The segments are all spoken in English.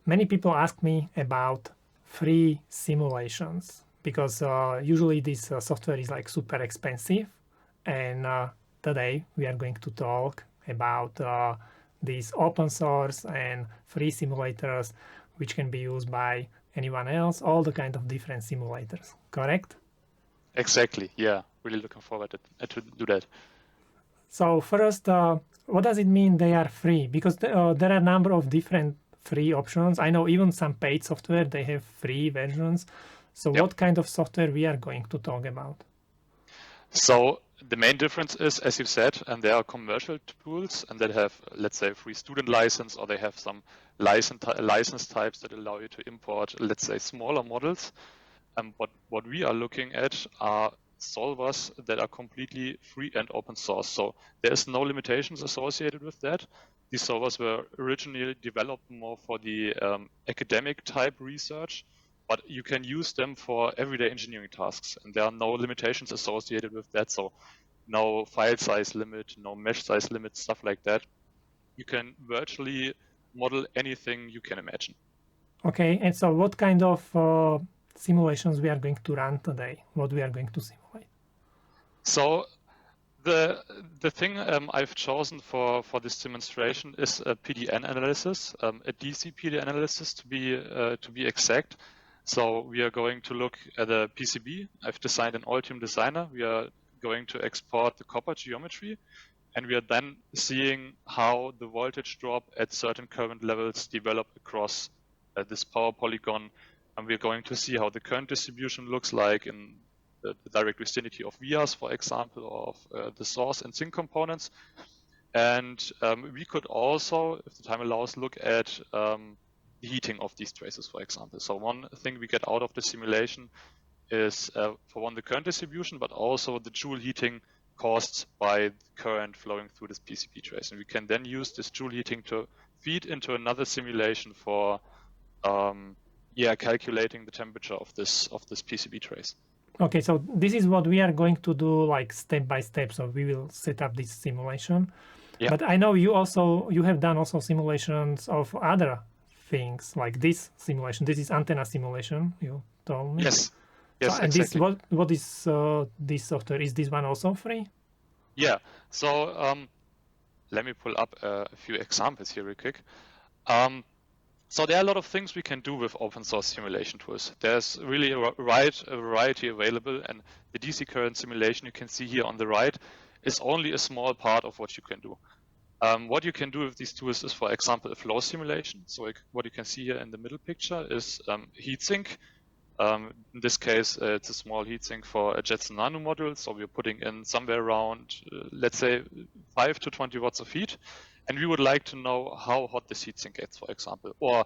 many people ask me about free simulations because usually this software is like super expensive. And today we are going to talk about these open source and free simulators, which can be used by anyone else, all the kind of different simulators, correct? Exactly, yeah. Really looking forward to do that. So first, what does it mean they are free? Because there are a number of different free options. I know even some paid software, they have free versions. So Yep. what kind of software we are going to talk about? So the main difference is, as you said, and there are commercial tools and that have, let's say, a free student license, or they have some license types that allow you to import, let's say, smaller models. But what we are looking at are solvers that are completely free and open source. So there is no limitations associated with that. These solvers were originally developed more for the academic type research, but you can use them for everyday engineering tasks, and there are no limitations associated with that. So no file size limit, no mesh size limit, stuff like that. You can virtually model anything you can imagine. Okay, and so what kind of simulations we are going to run today? What we are going to simulate? So the thing I've chosen for this demonstration is a PDN analysis, a DC PDN analysis to be exact. So we are going to look at a PCB. I've designed an Altium designer. We are going to export the copper geometry, and we are then seeing how the voltage drop at certain current levels develop across this power polygon. And we're going to see how the current distribution looks like in the direct vicinity of vias, for example, or of the source and sink components. And we could also, if the time allows, look at the heating of these traces, for example. So one thing we get out of the simulation is, for one, the current distribution, but also the Joule heating caused by the current flowing through this PCB trace. And we can then use this Joule heating to feed into another simulation for calculating the temperature of this PCB trace. Okay, so this is what we are going to do like step by step. So we will set up this simulation. Yeah. But I know you have done also simulations of other things like this simulation. This is antenna simulation, you told me. Yes. Yes, So, and exactly. what is this software? Is this one also free? Yeah. So let me pull up a few examples here real quick. So there are a lot of things we can do with open source simulation tools. There's really a variety available, and the DC current simulation you can see here on the right is only a small part of what you can do. What you can do with these tools is, for example, a flow simulation. So what you can see here in the middle picture is heatsink. In this case, it's a small heatsink for a Jetson Nano module. So we're putting in somewhere around, let's say, 5 to 20 watts of heat. And we would like to know how hot this heatsink gets, for example, or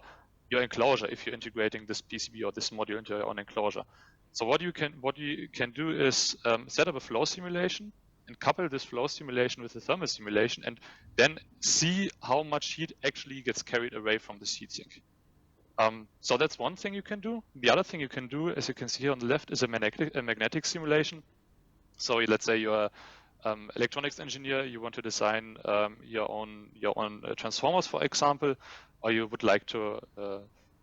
your enclosure if you're integrating this PCB or this module into your own enclosure. So what you can do is set up a flow simulation and couple this flow simulation with the thermal simulation, and then see how much heat actually gets carried away from this heatsink. So that's one thing you can do. The other thing you can do, as you can see here on the left, is a magnetic simulation. So let's say you're electronics engineer, you want to design your own transformers, for example, or you would like to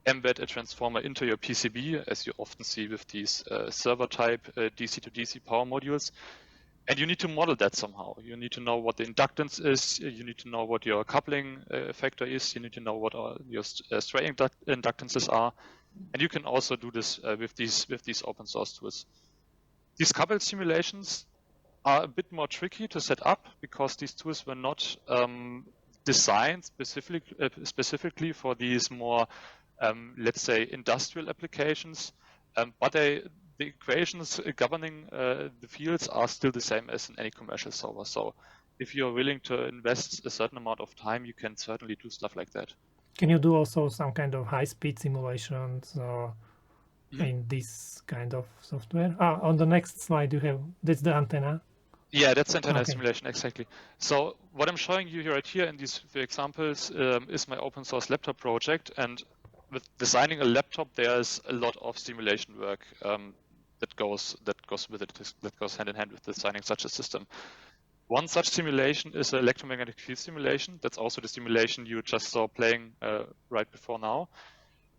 embed a transformer into your PCB, as you often see with these server type DC to DC power modules. And you need to model that somehow. You need to know what the inductance is. You need to know what your coupling factor is. You need to know what your stray inductances are. And you can also do this with these open source tools. These coupled simulations are a bit more tricky to set up because these tools were not designed specifically for these more, let's say, industrial applications. But the equations governing the fields are still the same as in any commercial solver. So if you're willing to invest a certain amount of time, you can certainly do stuff like that. Can you do also some kind of high-speed simulations in this kind of software? On the next slide, that's the antenna. Yeah, that's antenna simulation, exactly. So what I'm showing you right here in these few examples is my open source laptop project. And with designing a laptop, there's a lot of simulation work that goes with it, that goes hand in hand with designing such a system. One such simulation is an electromagnetic field simulation. That's also the simulation you just saw playing right before now.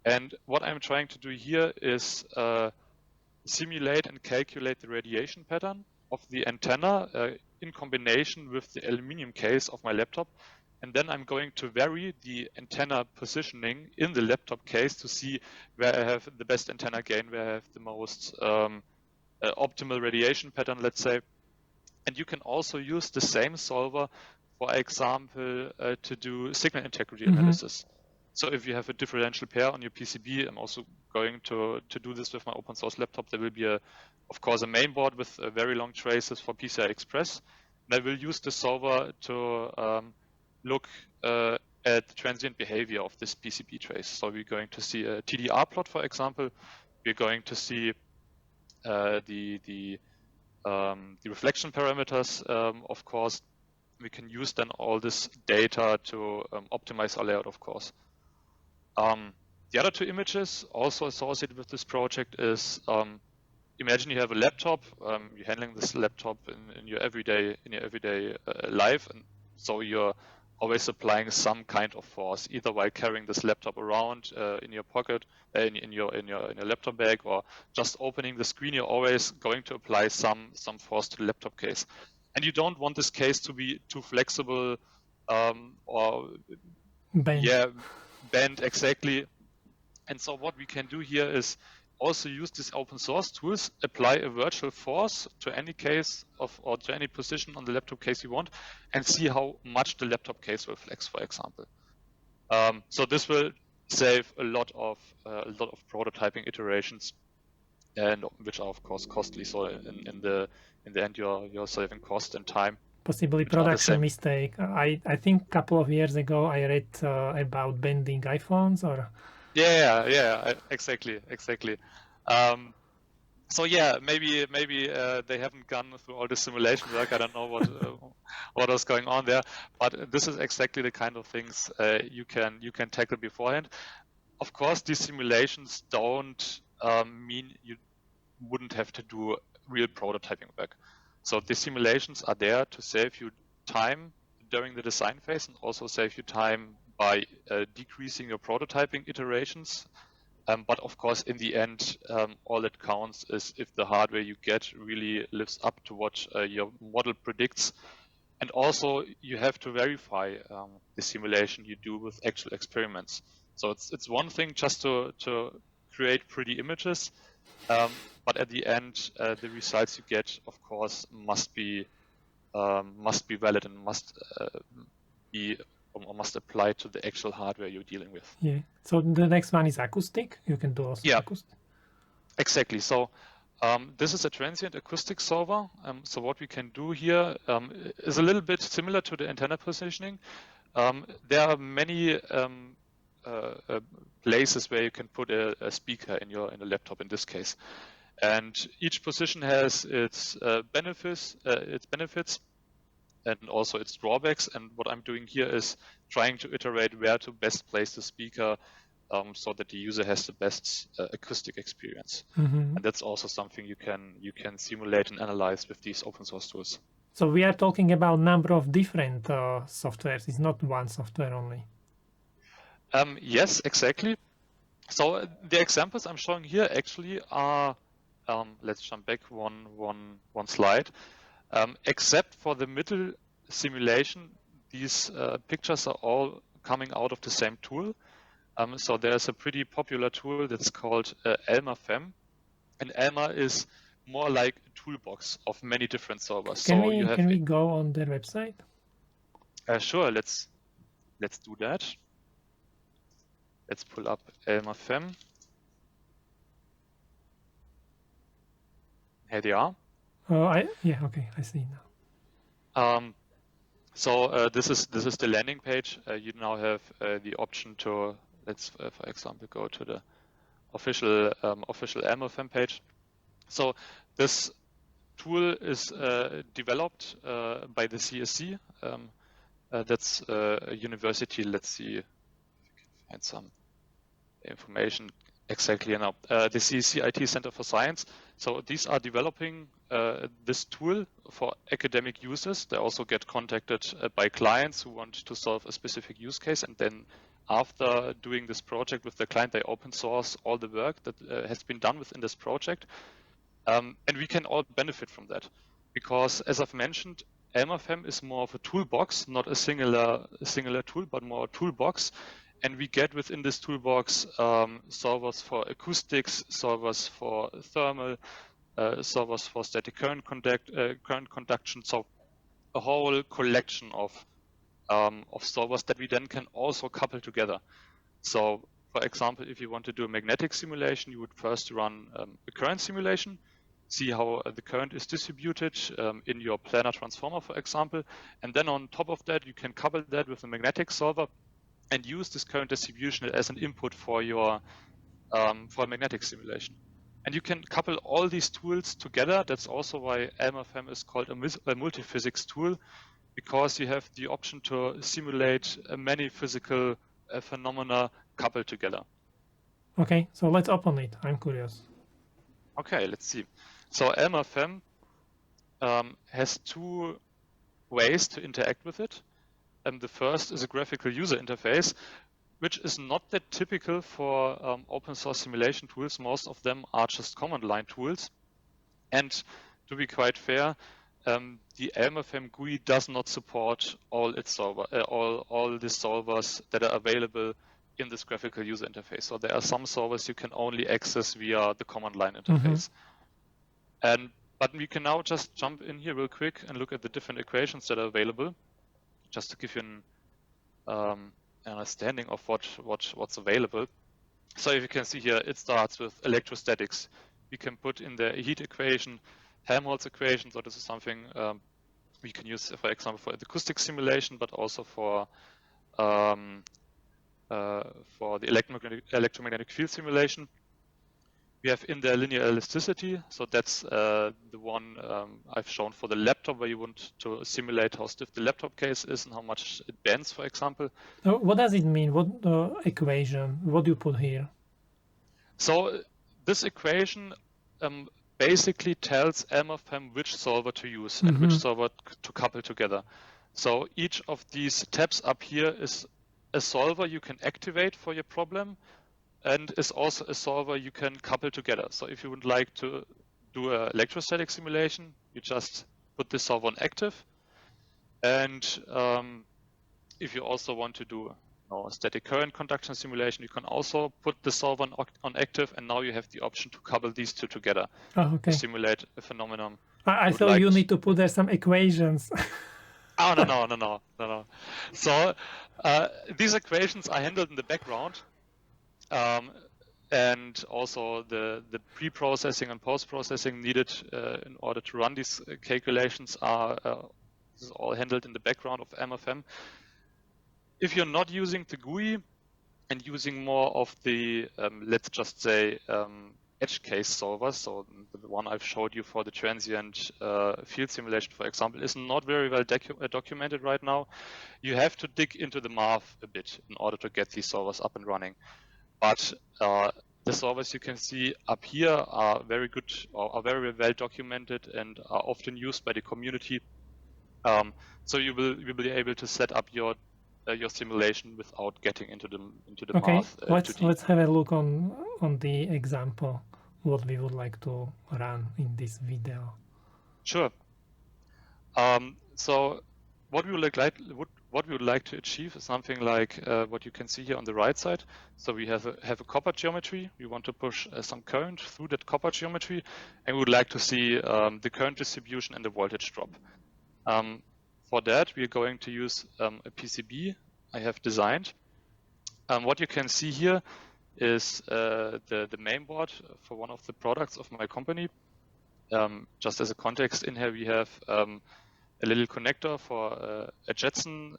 And what I'm trying to do here is simulate and calculate the radiation pattern of the antenna in combination with the aluminum case of my laptop. And then I'm going to vary the antenna positioning in the laptop case to see where I have the best antenna gain, where I have the most optimal radiation pattern, let's say. And you can also use the same solver, for example, to do signal integrity analysis. So if you have a differential pair on your PCB, I'm also going to do this with my open source laptop. There will be, of course, a main board with very long traces for PCI Express. And I will use the solver to look at the transient behavior of this PCB trace. So we're going to see a TDR plot, for example. We're going to see the reflection parameters, of course. We can use then all this data to optimize our layout, of course. The other two images also associated with this project is, imagine you have a laptop, you're handling this laptop in your everyday life, and so you're always applying some kind of force, either while carrying this laptop around in your pocket, in your laptop bag, or just opening the screen. You're always going to apply some force to the laptop case, and you don't want this case to be too flexible or bend exactly. And so what we can do here is also use these open source tools, apply a virtual force to any case or to any position on the laptop case you want, and see how much the laptop case will flex, for example. So this will save a lot of prototyping iterations, and which are of course costly. So in the end, you're saving cost and time. Possibly production mistake. I think a couple of years ago I read about bending iPhones or. Yeah, exactly. So yeah, maybe they haven't gone through all the simulation work. I don't know what was going on there, but this is exactly the kind of things you can tackle beforehand. Of course, these simulations don't mean you wouldn't have to do real prototyping work. So the simulations are there to save you time during the design phase and also save you time by decreasing your prototyping iterations. But of course, in the end, all that counts is if the hardware you get really lives up to what your model predicts. And also, you have to verify the simulation you do with actual experiments. So it's one thing just to create pretty images, but at the end, the results you get, of course, must be valid and must apply to the actual hardware you're dealing with. Yeah. So the next one is acoustic. You can do also acoustic. Exactly. So this is a transient acoustic solver. So what we can do here is a little bit similar to the antenna positioning. There are many places where you can put a speaker in the laptop in this case, and each position has its benefits, and also its drawbacks. And what I'm doing here is trying to iterate where to best place the speaker so that the user has the best acoustic experience. And that's also something you can simulate and analyze with these open source tools. So we are talking about number of different softwares. It's not one software only. Yes, exactly. So the examples I'm showing here actually are, let's jump back one slide. Except for the middle simulation, these pictures are all coming out of the same tool. So there's a pretty popular tool that's called Elmer FEM, and Elmer is more like a toolbox of many different solvers. Can we go on their website? Sure. Let's do that. Let's pull up Elmer FEM. Here they are. Okay, I see now. So this is the landing page. You now have the option to, let's for example go to the official Elmer FEM page. So this tool is developed by the CSC. That's a university. Let's see if we can find some information exactly now. The CSC IT Center for Science. So these are developing this tool for academic users. They also get contacted by clients who want to solve a specific use case and then after doing this project with the client, they open source all the work that has been done within this project. And we can all benefit from that because, as I've mentioned, LMFM is more of a toolbox, not a singular tool, but more a toolbox. And we get within this toolbox solvers for acoustics, solvers for thermal, solvers for static current conduction. So a whole collection of solvers that we then can also couple together. So, for example, if you want to do a magnetic simulation, you would first run a current simulation, see how the current is distributed in your planar transformer, for example, and then on top of that, you can couple that with a magnetic solver and use this current distribution as an input for your for a magnetic simulation. And you can couple all these tools together. That's also why LMFM is called a multiphysics tool, because you have the option to simulate many physical phenomena coupled together. Okay, so let's open it. I'm curious. Okay, let's see. So LMFM has two ways to interact with it. The first is a graphical user interface, which is not that typical for open source simulation tools. Most of them are just command line tools. And to be quite fair, the LMFM GUI does not support all the solvers that are available in this graphical user interface. So there are some solvers you can only access via the command line interface. But we can now just jump in here real quick and look at the different equations that are available, just to give you an understanding of what's available. So if you can see here, it starts with electrostatics. We can put in the heat equation, Helmholtz equation. So this is something we can use, for example, for the acoustic simulation, but also for the electromagnetic field simulation. We have in there linear elasticity. So that's the one I've shown for the laptop, where you want to simulate how stiff the laptop case is and how much it bends, for example. What does it mean? What equation? What do you put here? So this equation basically tells LMFM which solver to use and which solver to couple together. So each of these tabs up here is a solver you can activate for your problem, and is also a solver you can couple together. So if you would like to do an electrostatic simulation, you just put this solver on active. And if you also want to do a static current conduction simulation, you can also put the solver on active, and now you have the option to couple these two together to simulate a phenomenon. I thought you need to put there some equations. Oh, no. So these equations are handled in the background. And also the pre-processing and post-processing needed in order to run these calculations this is all handled in the background of LMFM. If you're not using the GUI and using more of the, let's just say, edge case solvers, so the one I've showed you for the transient field simulation, for example, is not very well documented right now. You have to dig into the math a bit in order to get these solvers up and running. But the solvers you can see up here are very good, or are very well documented, and are often used by the community. So you will be able to set up your simulation without getting into the math. Let's have a look on the example what we would like to run in this video. Sure. So what we would like to achieve is something like what you can see here on the right side. So we have a copper geometry. We want to push some current through that copper geometry, and we would like to see the current distribution and the voltage drop. For that, we are going to use a PCB I have designed. What you can see here is the main board for one of the products of my company. Just as a context, in here we have a little connector for a Jetson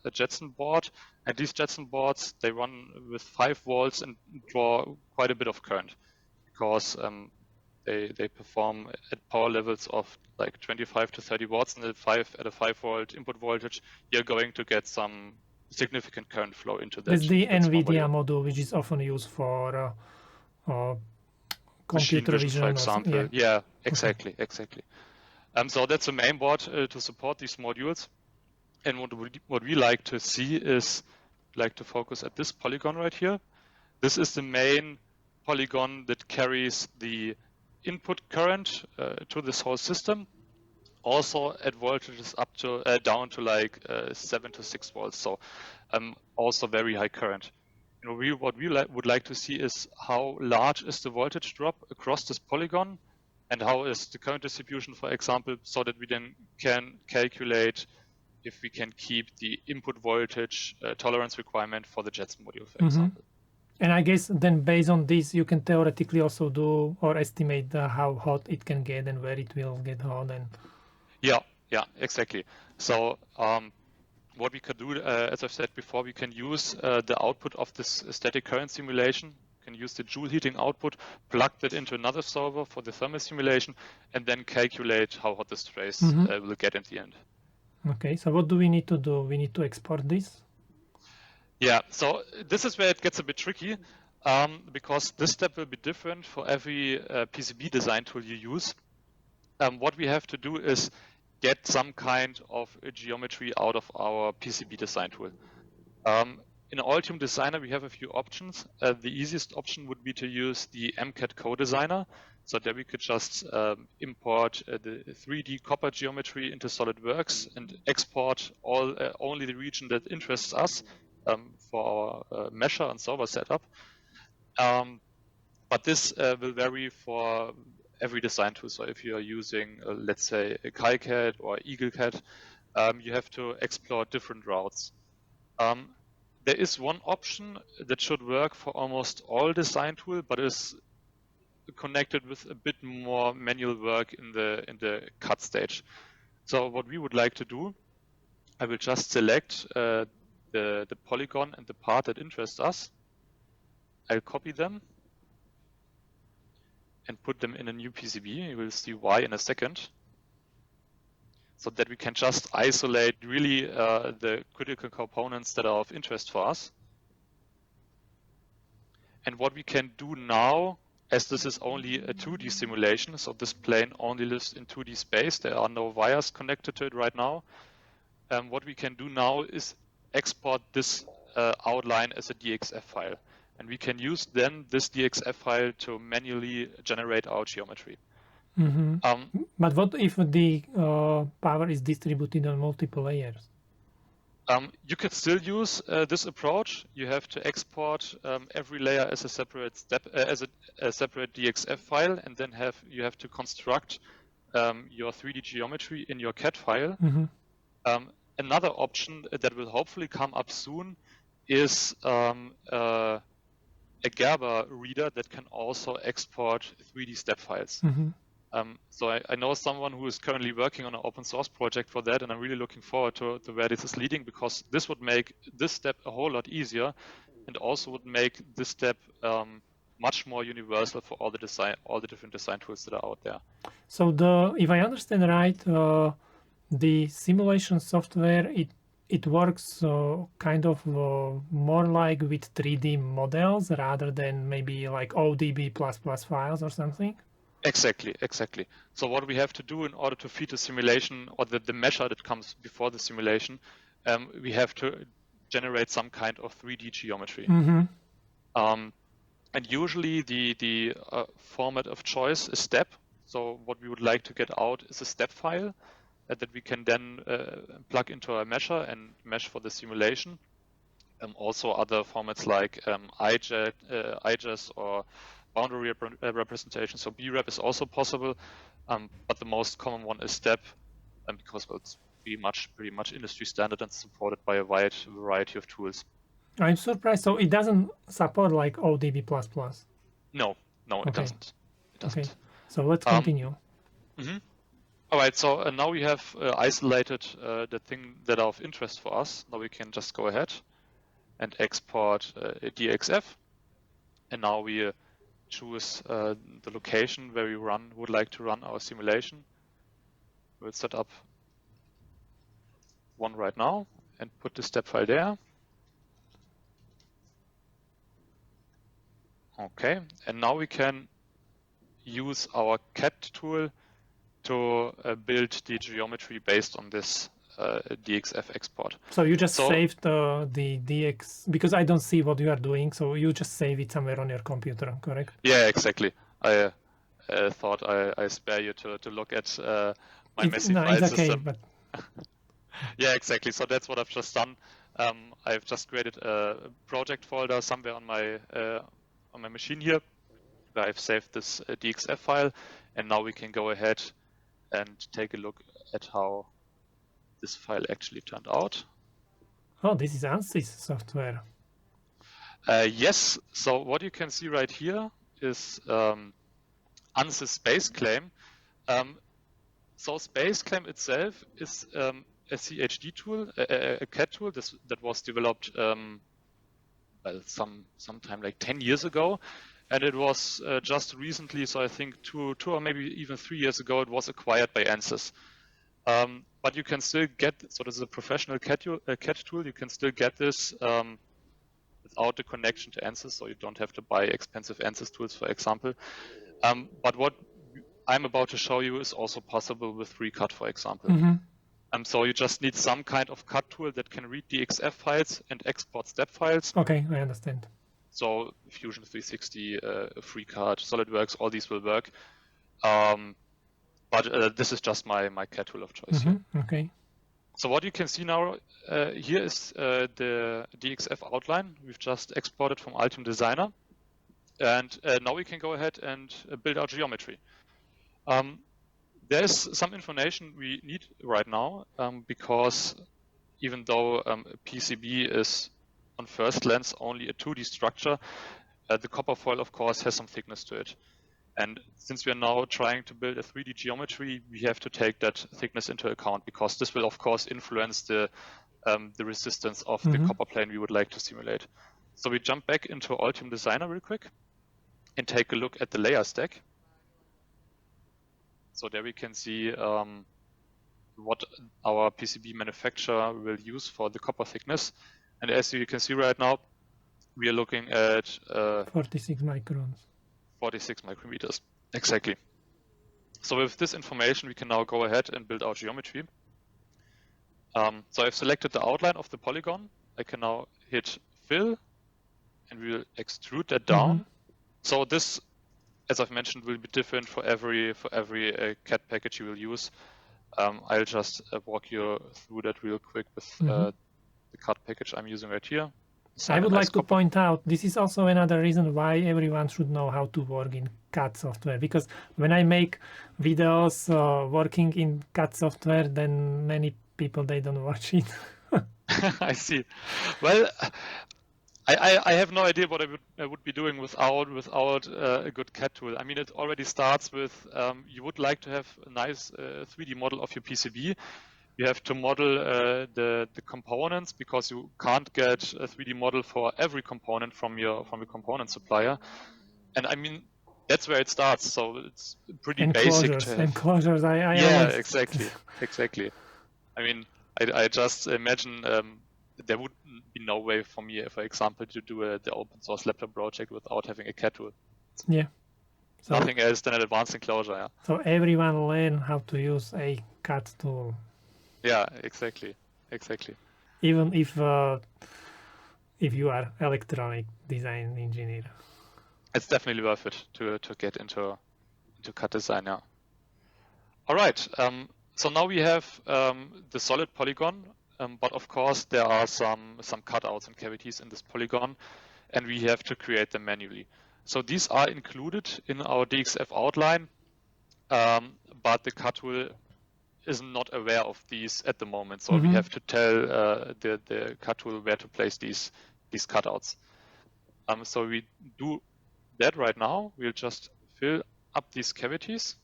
board, and these Jetson boards, they run with 5 volts and draw quite a bit of current, because they perform at power levels of like 25 to 30 watts, and at a 5 volt input voltage, you're going to get some significant current flow into that. It's the NVIDIA module, which is often used for computer vision, for example. Yeah, exactly. So that's the main board to support these modules. And what we like to see is like to focus at this polygon right here. This is the main polygon that carries the input current to this whole system. Also at voltages up to down to like 7 to 6 volts. So also very high current. What we would like to see is how large is the voltage drop across this polygon, and how is the current distribution, for example, so that we then can calculate if we can keep the input voltage tolerance requirement for the JETS module, for example. And I guess then based on this, you can theoretically also do or estimate how hot it can get and where it will get hot. And yeah, exactly. So what we could do, as I've said before, we can use the output of this static current simulation. We can use the Joule heating output, plug that into another solver for the thermal simulation, and then calculate how hot this trace will get in the end. Okay, so what do we need to do? We need to export this? Yeah, so this is where it gets a bit tricky, because this step will be different for every PCB design tool you use. What we have to do is get some kind of geometry out of our PCB design tool. In Altium Designer, we have a few options. The easiest option would be to use the MCAD co-designer. So there we could just import the 3D copper geometry into SolidWorks and export only the region that interests us for our measure and solver setup. But this will vary for every design tool. So if you are using, let's say, a KiCad or EagleCAD, you have to explore different routes. There is one option that should work for almost all design tools, but is connected with a bit more manual work in the cut stage. So what we would like to do, I will just select the polygon and the part that interests us. I'll copy them and put them in a new PCB. You will see why in a second. So that we can just isolate really the critical components that are of interest for us. And what we can do now, as this is only a 2D simulation, so this plane only lives in 2D space, there are no wires connected to it right now. What we can do now is export this outline as a DXF file. And we can use then this DXF file to manually generate our geometry. But what if the power is distributed on multiple layers? You could still use this approach. You have to export every layer as a separate step, as a separate DXF file, and then you have to construct your 3D geometry in your CAD file. Another option that will hopefully come up soon is a Gerber reader that can also export 3D step files. So I know someone who is currently working on an open source project for that, and I'm really looking forward to where this is leading, because this would make this step a whole lot easier, and also would make this step much more universal for all the different design tools that are out there. So if I understand right, the simulation software, it works kind of more like with 3D models rather than maybe like ODB++ files or something? Exactly. So what we have to do in order to feed the simulation, or the measure that comes before the simulation, we have to generate some kind of 3D geometry. And usually the format of choice is step. So what we would like to get out is a step file that we can then plug into a measure and mesh for the simulation. Also other formats like IGES or boundary representation, so BREP is also possible, but the most common one is step, because it's pretty much industry standard and supported by a wide variety of tools. I'm surprised. So it doesn't support like ODB++? No, okay. It doesn't. Okay, so let's continue. All right, so now we have isolated the thing that are of interest for us. Now we can just go ahead and export a DXF, and now we choose the location where we would like to run our simulation. We'll set up one right now and put the step file there. Okay, and now we can use our CAD tool to build the geometry based on this DXF export. So you just saved the DX, because I don't see what you are doing, so you just save it somewhere on your computer, correct? Yeah, exactly. I thought I spare you to look at my messy file system. But... Yeah, exactly. So that's what I've just done. I've just created a project folder somewhere on my machine here, where I've saved this DXF file, and now we can go ahead and take a look at how this file actually turned out. Oh, this is ANSYS software. Yes. So what you can see right here is ANSYS space claim. So space claim itself is a CHD tool, a CAD tool that was developed well, sometime like 10 years ago, and it was just recently, so I think two or maybe even 3 years ago, it was acquired by ANSYS. But you can still get, so this is a professional CAD tool, you can still get this without the connection to ANSYS, so you don't have to buy expensive ANSYS tools, for example. But what I'm about to show you is also possible with FreeCAD, for example. So you just need some kind of CAD tool that can read DXF files and export step files. Okay, I understand. So Fusion 360, FreeCAD, SolidWorks, all these will work. But this is just my CAD tool of choice here. Okay. So what you can see now here is the DXF outline we've just exported from Altium Designer. And now we can go ahead and build our geometry. There's some information we need right now because even though PCB is on first glance only a 2D structure, the copper foil, of course, has some thickness to it. And since we are now trying to build a 3D geometry, we have to take that thickness into account because this will, of course, influence the resistance of the copper plane we would like to simulate. So we jump back into Altium Designer real quick and take a look at the layer stack. So there we can see what our PCB manufacturer will use for the copper thickness. And as you can see right now, we are looking at 46 microns. 46 micrometers, exactly. So with this information, we can now go ahead and build our geometry. So I've selected the outline of the polygon. I can now hit fill, and we will extrude that down. So this, as I've mentioned, will be different for every CAD package you will use. I'll just walk you through that real quick with the CAD package I'm using right here. I would like to point out, this is also another reason why everyone should know how to work in CAD software, because when I make videos working in CAD software, then many people, they don't watch it. I see. Well, I have no idea what I would be doing without a good CAD tool. I mean, it already starts with you would like to have a nice 3D model of your PCB. You have to model the components because you can't get a 3D model for every component from your component supplier. And I mean, that's where it starts. So it's pretty basic to have. Enclosures. Yeah, exactly. I mean, I just imagine there would be no way for me, for example, to do the open source laptop project without having a CAD tool. Yeah. So, nothing else than an advanced enclosure. Yeah. So everyone learn how to use a CAD tool. Yeah, exactly. Even if you are electronic design engineer, it's definitely worth it to get into CAD design. Yeah. All right. So now we have the solid polygon, but of course there are some cutouts and cavities in this polygon, and we have to create them manually. So these are included in our DXF outline, but the CAD tool is not aware of these at the moment. So we have to tell the CAD tool where to place these cutouts. So we do that right now. We'll just fill up these cavities.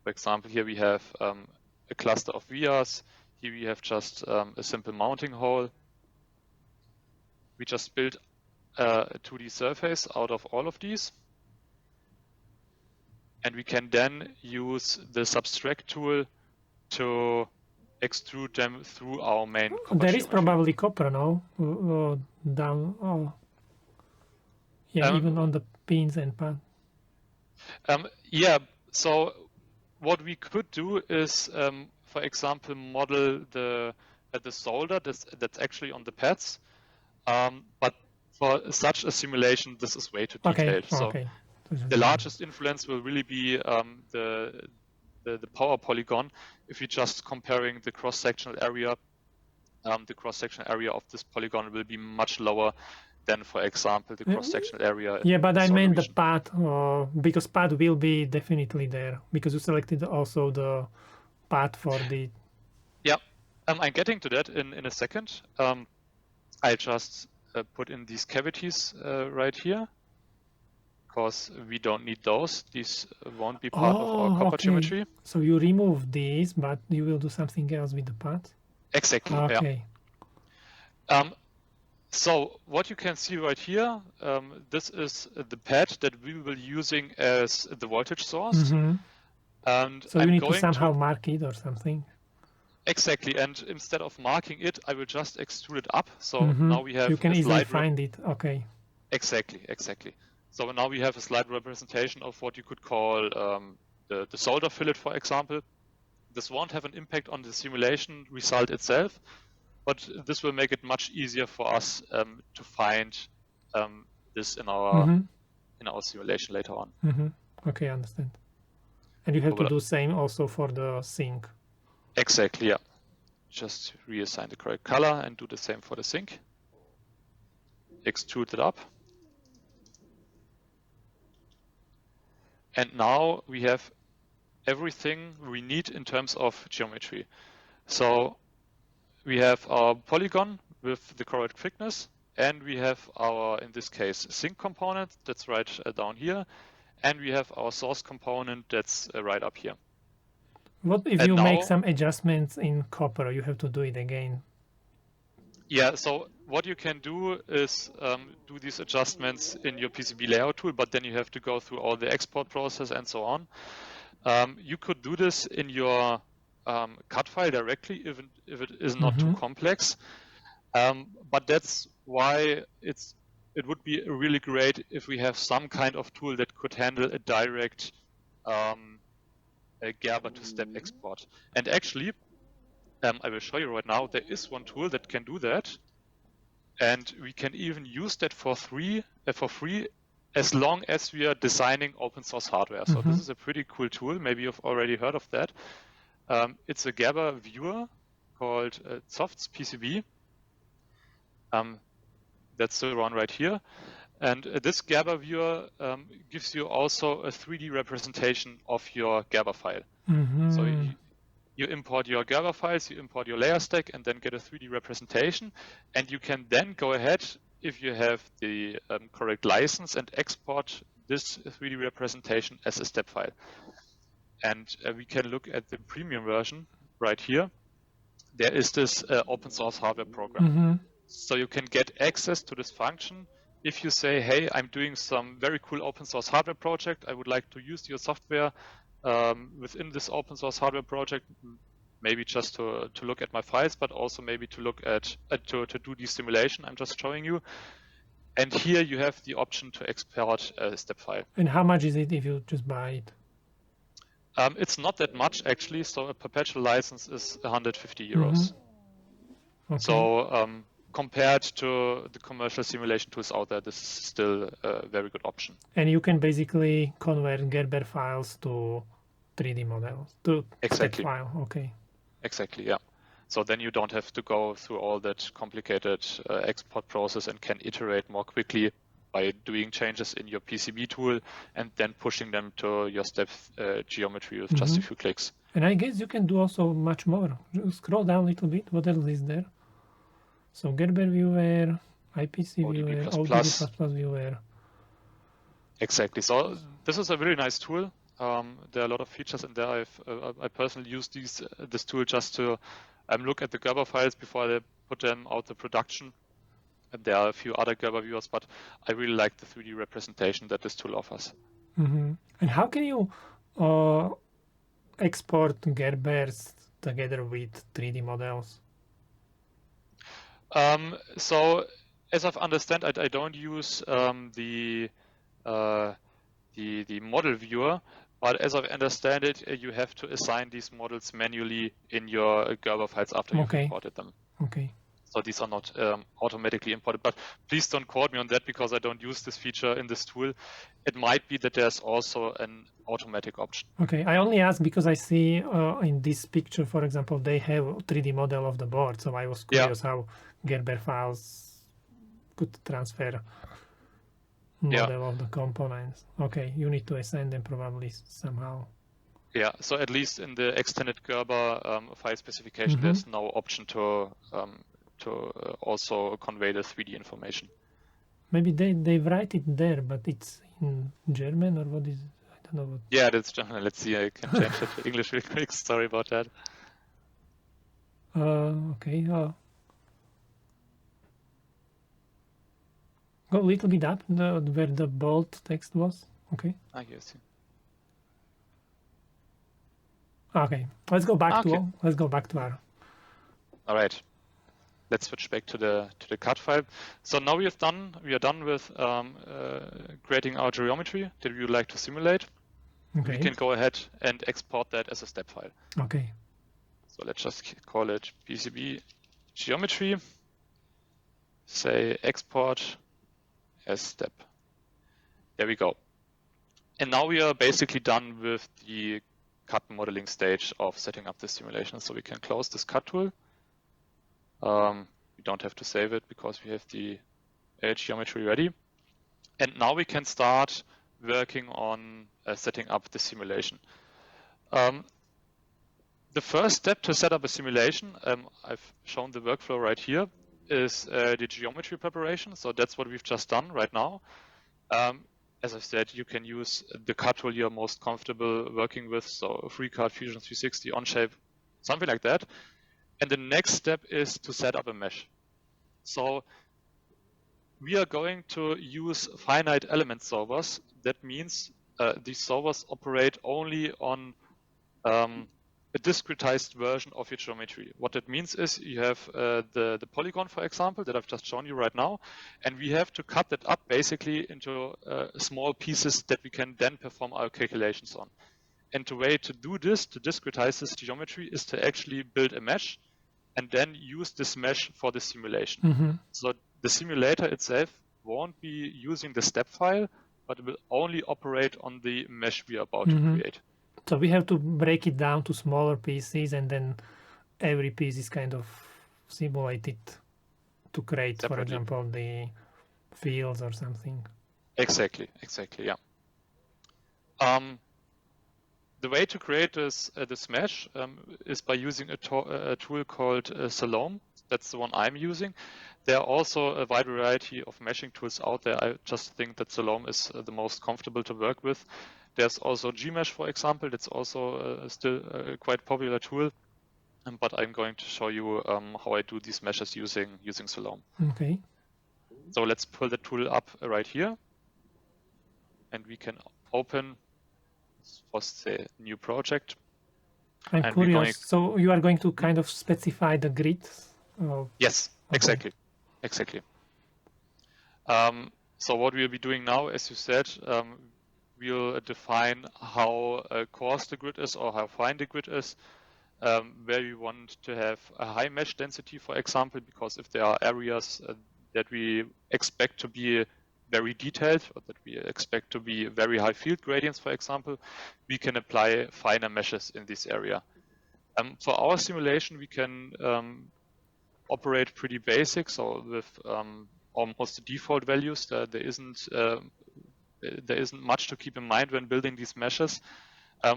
For example, here we have a cluster of vias. Here we have just a simple mounting hole. We just built a 2D surface out of all of these. And we can then use the subtract tool to extrude them through our main copper There is geometry. probably copper now down. Oh, yeah, even on the pins and pads. Yeah. So what we could do is for example, model the solder that's actually on the pads. But for such a simulation, this is way too detailed. So the largest influence will really be the power polygon. If you're just comparing the cross-sectional area, the cross-sectional area of this polygon will be much lower than, for example, the cross-sectional area. Yeah, but I meant the path, because path will be definitely there, because you selected also the path for the... Yeah, I'm getting to that in a second. I just put in these cavities right here, because we don't need those. These won't be part of our copper geometry. So you remove these, but you will do something else with the path? Exactly, okay. Yeah. So what you can see right here, this is the pad that we will be using as the voltage source. And so you need to somehow mark it or something? Exactly, and instead of marking it, I will just extrude it up. So now we have you can easily find it, okay. Exactly. So now we have a slide representation of what you could call the solder fillet, for example. This won't have an impact on the simulation result itself, but this will make it much easier for us to find this in our simulation later on. Okay, I understand. And you have to do the same also for the sink. Exactly, yeah. Just reassign the correct color and do the same for the sink. Extrude it up. And now we have everything we need in terms of geometry. So we have our polygon with the correct thickness, and we have our, in this case, sink component that's right down here, and we have our source component that's right up here. What if you make some adjustments in copper? You have to do it again. Yeah, so what you can do is do these adjustments in your PCB layout tool, but then you have to go through all the export process and so on. You could do this in your cut file directly if it is not too complex. But that's why it would be really great if we have some kind of tool that could handle a direct Gerber to step export. And actually, I will show you right now, there is one tool that can do that. And we can even use that for free as long as we are designing open source hardware. So this is a pretty cool tool. Maybe you've already heard of that. It's a Gerber viewer called Softs PCB. That's the one right here. And this Gerber viewer gives you also a 3D representation of your Gerber file. So you import your Gerber files, you import your layer stack, and then get a 3D representation. And you can then go ahead, if you have the correct license, and export this 3D representation as a step file. And we can look at the premium version right here. There is this open source hardware program. So you can get access to this function. If you say, hey, I'm doing some very cool open source hardware project, I would like to use your software within this open source hardware project, maybe just to look at my files, but also maybe to look at, to do the simulation I'm just showing you. And here you have the option to export a step file. And how much is it if you just buy it? It's not that much actually, so a perpetual license is 150 euros. Okay. So compared to the commercial simulation tools out there, this is still a very good option. And you can basically convert Gerber files to 3D models, to step file, okay. Exactly, yeah. So then you don't have to go through all that complicated export process and can iterate more quickly by doing changes in your PCB tool and then pushing them to your step geometry with just a few clicks. And I guess you can do also much more. Scroll down a little bit. What else is there? So Gerber viewer, IPC viewer, ODB++ viewer. Exactly. So this is a really nice tool. There are a lot of features in there. I personally use this tool just to look at the Gerber files before I put them out to production. And there are a few other Gerber viewers, but I really like the 3D representation that this tool offers. And how can you export Gerbers together with 3D models? So, as I've understand, I don't use the model viewer, But as I understand it, you have to assign these models manually in your Gerber files after you've imported them. Okay. So these are not automatically imported. But please don't quote me on that because I don't use this feature in this tool. It might be that there's also an automatic option. Okay, I only ask because I see in this picture, for example, they have a 3D model of the board. So I was curious how Gerber files could transfer model of the components. Okay, you need to assign them probably somehow. Yeah, so at least in the extended Gerber file specification, there's no option to also convey the 3D information. Maybe they write it there, but it's in German or what is it? I don't know what. Yeah, that's German. Let's see, I can change it to English real quick. Sorry about that. Okay. Go a little bit up where the bold text was. Okay. Yes. Okay. Let's go back to our. All right. Let's switch back to the CAD file. So now we are done with creating our geometry that we would like to simulate. Okay. We can go ahead and export that as a step file. Okay. So let's just call it PCB geometry. Say export as step. There we go. And now we are basically done with the CAD modeling stage of setting up the simulation. So we can close this CAD tool. We don't have to save it because we have the geometry ready. And now we can start working on setting up the simulation. The first step to set up a simulation, I've shown the workflow right here, is the geometry preparation. So that's what we've just done right now. As I said, you can use the CAD tool you're most comfortable working with. So FreeCAD, Fusion 360, Onshape, something like that. And the next step is to set up a mesh. So we are going to use finite element solvers. That means these solvers operate only on a discretized version of your geometry. What that means is you have the polygon, for example, that I've just shown you right now, and we have to cut that up basically into small pieces that we can then perform our calculations on. And the way to do this, to discretize this geometry, is to actually build a mesh and then use this mesh for the simulation. So the simulator itself won't be using the step file, but it will only operate on the mesh we are about to create. So we have to break it down to smaller pieces, and then every piece is kind of simulated to create, for example, the fields or something. Exactly, yeah. The way to create this mesh is by using a tool called Salome. That's the one I'm using. There are also a wide variety of meshing tools out there. I just think that Salome is the most comfortable to work with. There's also Gmesh, for example. That's also still a quite popular tool. But I'm going to show you how I do these meshes using Salome. Okay. So let's pull the tool up right here. And we can open, first say, new project. I'm curious. So you are going to kind of specify the grid? Yes, exactly. So what we'll be doing now, as you said, we'll define how coarse the grid is or how fine the grid is, where we want to have a high mesh density, for example, because if there are areas that we expect to be very detailed or that we expect to be very high field gradients, for example, we can apply finer meshes in this area. For our simulation, we can operate pretty basic, so with almost the default values. There isn't much to keep in mind when building these meshes.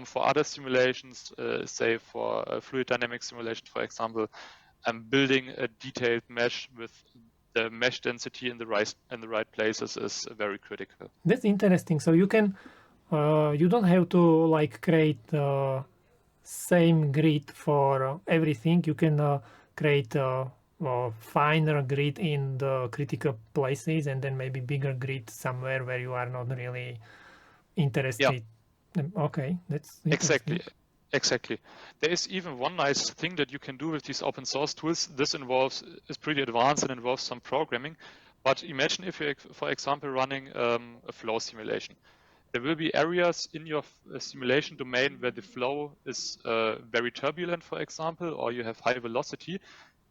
For other simulations, say for a fluid dynamics simulation, for example, building a detailed mesh with the mesh density in the right places is very critical. That's interesting. So you can, you don't have to like create the same grid for everything. You can create a finer grid in the critical places, and then maybe bigger grid somewhere where you are not really interested. Yeah. Okay, that's interesting. Exactly. There is even one nice thing that you can do with these open source tools. This is pretty advanced and involves some programming. But imagine if you're, for example, running a flow simulation. there will be areas in your simulation domain where the flow is very turbulent, for example, or you have high velocity.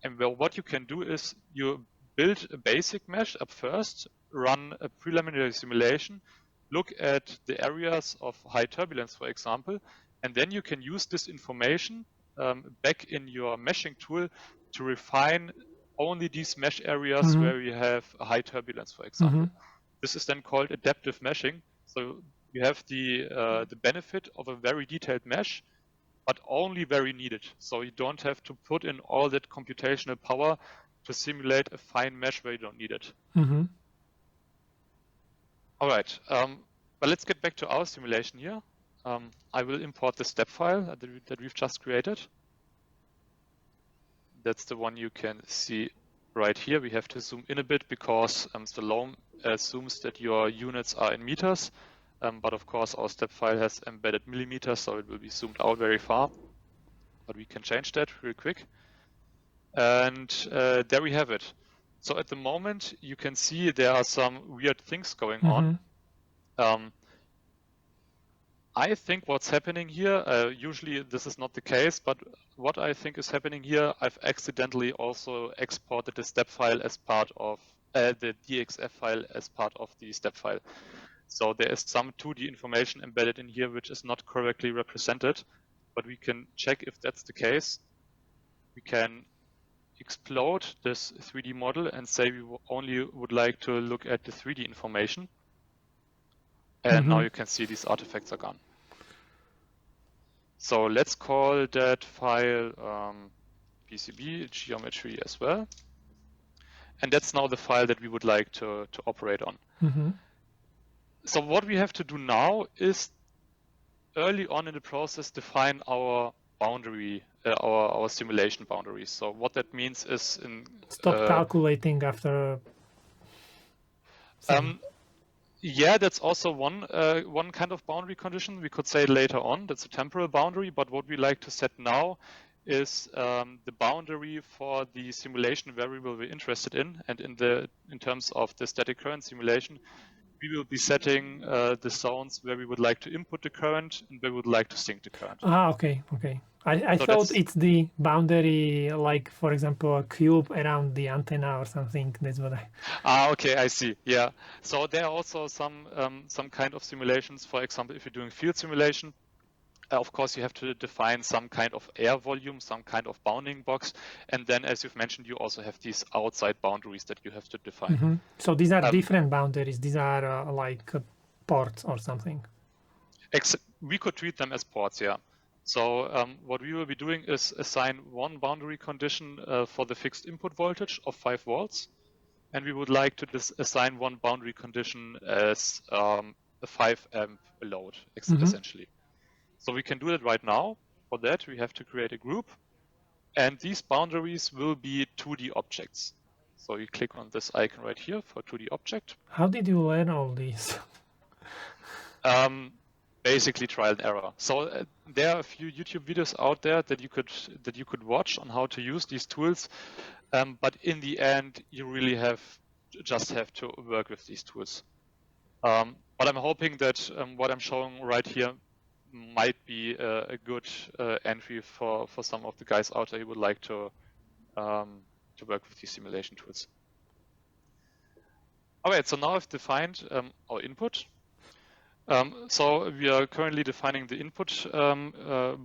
And what you can do is you build a basic mesh up first, run a preliminary simulation, look at the areas of high turbulence, for example, and then you can use this information back in your meshing tool to refine only these mesh areas where you have a high turbulence, for example. This is then called adaptive meshing. So you have the benefit of a very detailed mesh, but only very needed. So you don't have to put in all that computational power to simulate a fine mesh where you don't need it. All right, but let's get back to our simulation here. I will import the step file that we've just created. That's the one you can see right here. We have to zoom in a bit because Stallone assumes that your units are in meters. But of course, our step file has embedded millimeters, so it will be zoomed out very far. But we can change that real quick. And there we have it. So at the moment, you can see there are some weird things going on. I think what's happening here, usually this is not the case, but what I think is happening here, I've accidentally also exported the step file as part of the DXF file as part of the step file. So there is some 2D information embedded in here which is not correctly represented, but we can check if that's the case. We can explode this 3D model and say we only would like to look at the 3D information. And now you can see these artifacts are gone. So let's call that file PCB geometry as well. And that's now the file that we would like to operate on. So what we have to do now is early on in the process define our boundary, our simulation boundaries. So what that means is stop calculating after. Yeah, that's also one kind of boundary condition. We could say later on that's a temporal boundary, but what we like to set now is the boundary for the simulation variable we're interested in, and in terms of the static current simulation, we will be setting the zones where we would like to input the current and where we would like to sink the current. Okay. I thought it's the boundary, like, for example, a cube around the antenna or something. That's what I... okay, I see. Yeah. So there are also some kind of simulations. For example, if you're doing field simulation, of course, you have to define some kind of air volume, some kind of bounding box. And then, as you've mentioned, you also have these outside boundaries that you have to define. So these are different boundaries. These are like ports or something. We could treat them as ports, yeah. So what we will be doing is assign one boundary condition for the fixed input voltage of 5 volts. And we would like to assign one boundary condition as a 5 amp load, essentially. So we can do it right now. For that, we have to create a group. And these boundaries will be 2D objects. So you click on this icon right here for 2D object. How did you learn all these? Basically trial and error. So there are a few YouTube videos out there that you could watch on how to use these tools. But in the end, you really just have to work with these tools. But I'm hoping that what I'm showing right here might be a good entry for some of the guys out there who would like to work with these simulation tools. All right, so now I've defined our input. So we are currently defining the input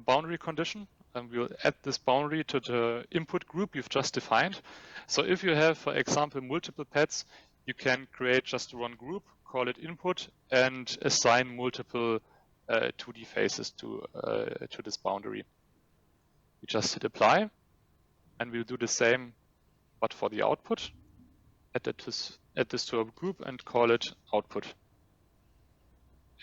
boundary condition, and we'll add this boundary to the input group you've just defined. So if you have, for example, multiple pads, you can create just one group, call it input, and assign multiple 2D faces to this boundary. We just hit apply, and we'll do the same, but for the output. Add this to a group and call it output.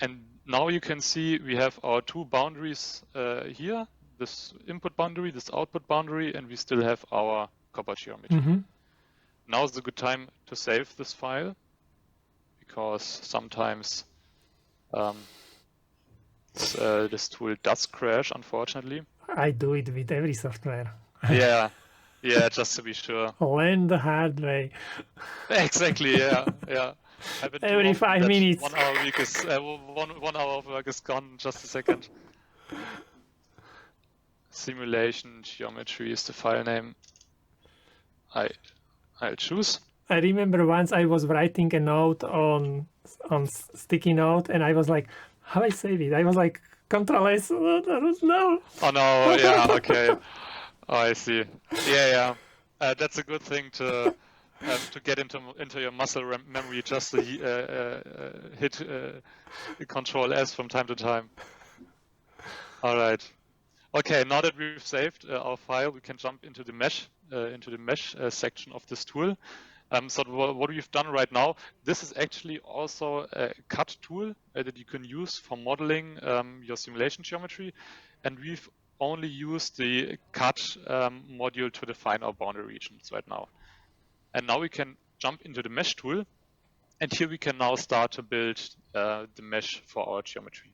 And now you can see we have our two boundaries here, this input boundary, this output boundary, and we still have our copper geometry. Now is a good time to save this file, because sometimes this tool does crash, unfortunately. I do it with every software. Yeah, just to be sure. Learn the hard way. Exactly, yeah. I've been Every too often 5 that minutes. 1 hour week is 1 hour of work is gone in just a second. Simulation geometry is the file name I'll choose. I remember once I was writing a note on sticky note, and I was like, how I save it? I was like, Control S. No. Oh no, yeah, okay. Oh, I see. Yeah. That's a good thing to get into your muscle memory. Just to hit Control S from time to time. All right. Okay. Now that we've saved our file, we can jump into the mesh section of this tool. So what we've done right now, this is actually also a cut tool that you can use for modeling your simulation geometry, and we've only used the cut module to define our boundary regions right now. And now we can jump into the mesh tool, and here we can now start to build the mesh for our geometry.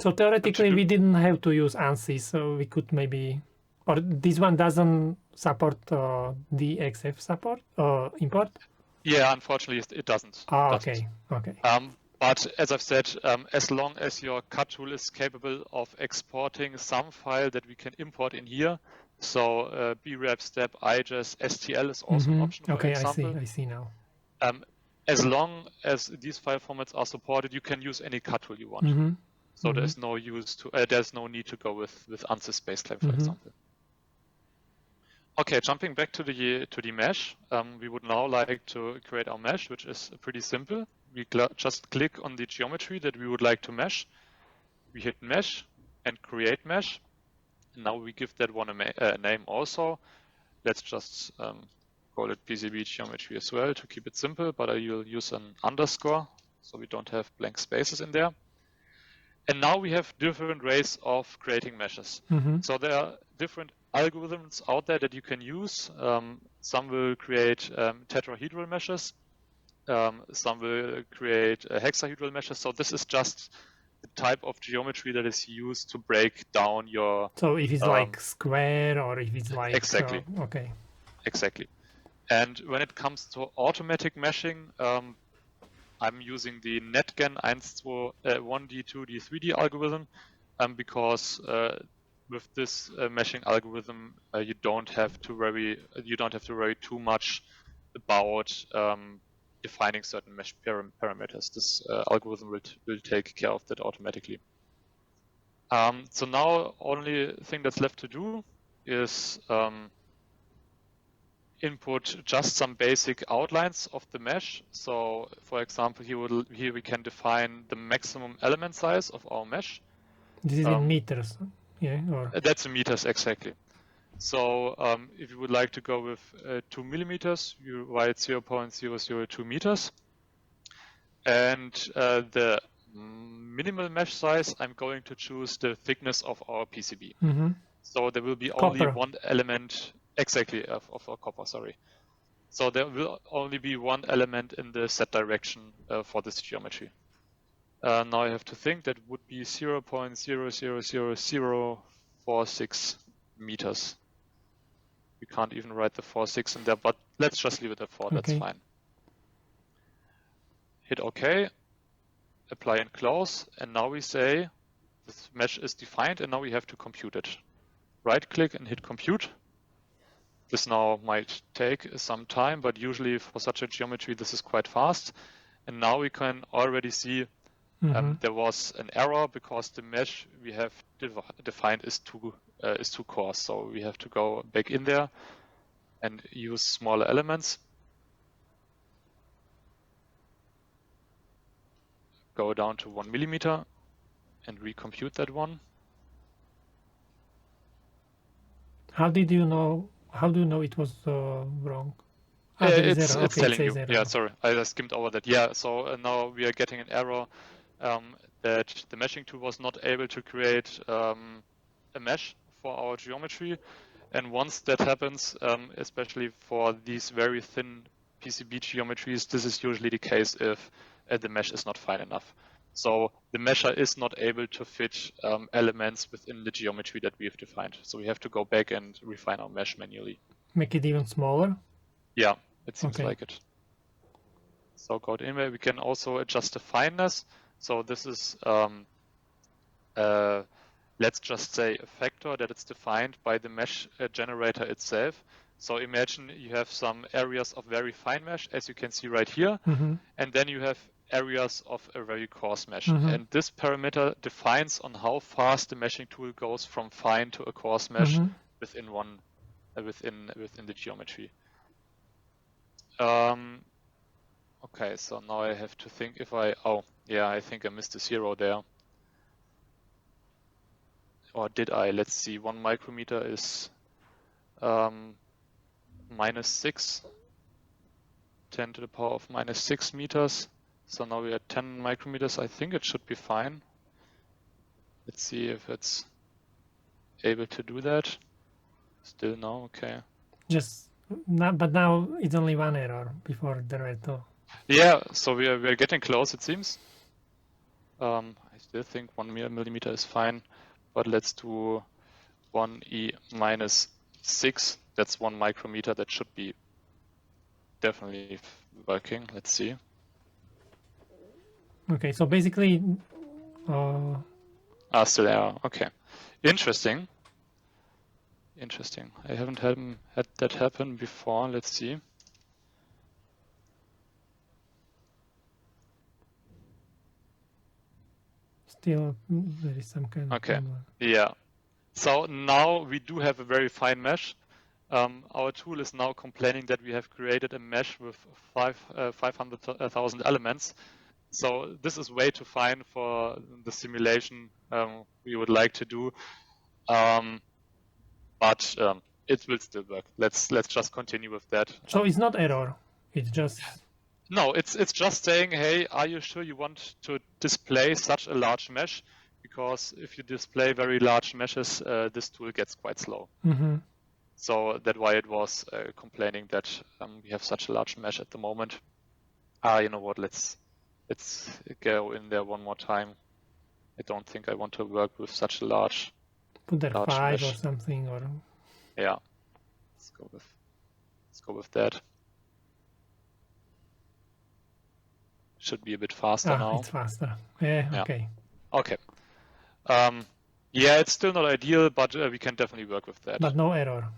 So theoretically, we didn't have to use ANSYS, so we could maybe, or this one doesn't support the XF support import? Yeah, unfortunately, it doesn't. Okay. But as I've said, as long as your cut tool is capable of exporting some file that we can import in here, so BREP, step, IGES, STL is also an option, for example. I see now. As long as these file formats are supported, you can use any cut tool you want. So there's no there's no need to go with ANSYS Baseclaim, for example. Okay, jumping back to the mesh, we would now like to create our mesh, which is pretty simple. We just click on the geometry that we would like to mesh. We hit mesh and create mesh. And now we give that one a name also. Let's just call it PCB geometry as well to keep it simple, but I will use an underscore so we don't have blank spaces in there. And now we have different ways of creating meshes. So there are different algorithms out there that you can use. Some will create tetrahedral meshes. Some will create hexahedral meshes. So this is just the type of geometry that is used to break down your... So if it's like square, or if it's like... Exactly. Okay. Exactly. And when it comes to automatic meshing, I'm using the NetGen 1D2D3D algorithm because with this meshing algorithm, you don't have to worry too much about defining certain mesh parameters. This algorithm will take care of that automatically. So now only thing that's left to do is input just some basic outlines of the mesh. So for example, here we can define the maximum element size of our mesh. This is in meters, yeah? Or... That's in meters, exactly. So if you would like to go with 2 millimeters, you write 0.002 meters. And the minimal mesh size, I'm going to choose the thickness of our PCB. So there will be only one element, exactly, of our copper, sorry. So there will only be one element in the Z direction for this geometry. Now I have to think that would be 0.0000046 meters. We can't even write the 46 in there, but let's just leave it at 4, that's fine. Hit OK, apply and close, and now we say this mesh is defined, and now we have to compute it. Right click and hit compute. This now might take some time, but usually for such a geometry, this is quite fast. And now we can already see there was an error because the mesh we have defined is too coarse. So we have to go back in there and use smaller elements. Go down to 1 millimeter and recompute that one. How do you know it was wrong? It's telling you. Yeah, sorry, I skimmed over that. Yeah, so now we are getting an error that the meshing tool was not able to create a mesh for our geometry. And once that happens, especially for these very thin PCB geometries, this is usually the case if the mesh is not fine enough. So the mesher is not able to fit elements within the geometry that we have defined. So we have to go back and refine our mesh manually. Make it even smaller? Yeah, it seems like it. So go to Inway. We can also adjust the fineness. So this is, let's just say, a factor that it's defined by the mesh generator itself. So imagine you have some areas of very fine mesh, as you can see right here, and then you have areas of a very coarse mesh. And this parameter defines on how fast the meshing tool goes from fine to a coarse mesh within one within the geometry. Okay, so now I have to think if I I think I missed a 0 there. Or did I? Let's see, 1 micrometer is -6, 10 to the power of -6 meters. So now we are at 10 micrometers. I think it should be fine. Let's see if it's able to do that. Still no, okay. But now it's only one error. Before there were two. Yeah, so we are getting close, it seems. I still think 1 millimeter is fine, but let's do 1e -6. That's 1 micrometer. That should be definitely working. Let's see. Okay, so basically, still error. Okay, interesting. Interesting. I haven't had that happen before. Let's see. Still, there is some kind of problem. Yeah. So now we do have a very fine mesh. Our tool is now complaining that we have created a mesh with 500,000 elements. So this is way too fine for the simulation we would like to do. But it will still work. Let's just continue with that. So it's not error. It's just no. It's just saying, hey, are you sure you want to display such a large mesh? Because if you display very large meshes, this tool gets quite slow. So that's why it was complaining that we have such a large mesh at the moment. You know what? Let's go in there one more time. I don't think I want to work with such a large. Put there 5 mesh. Or something, or yeah. Let's go with that. Should be a bit faster now. It's faster. Yeah. Okay. Okay. Yeah, it's still not ideal, but we can definitely work with that. But no error.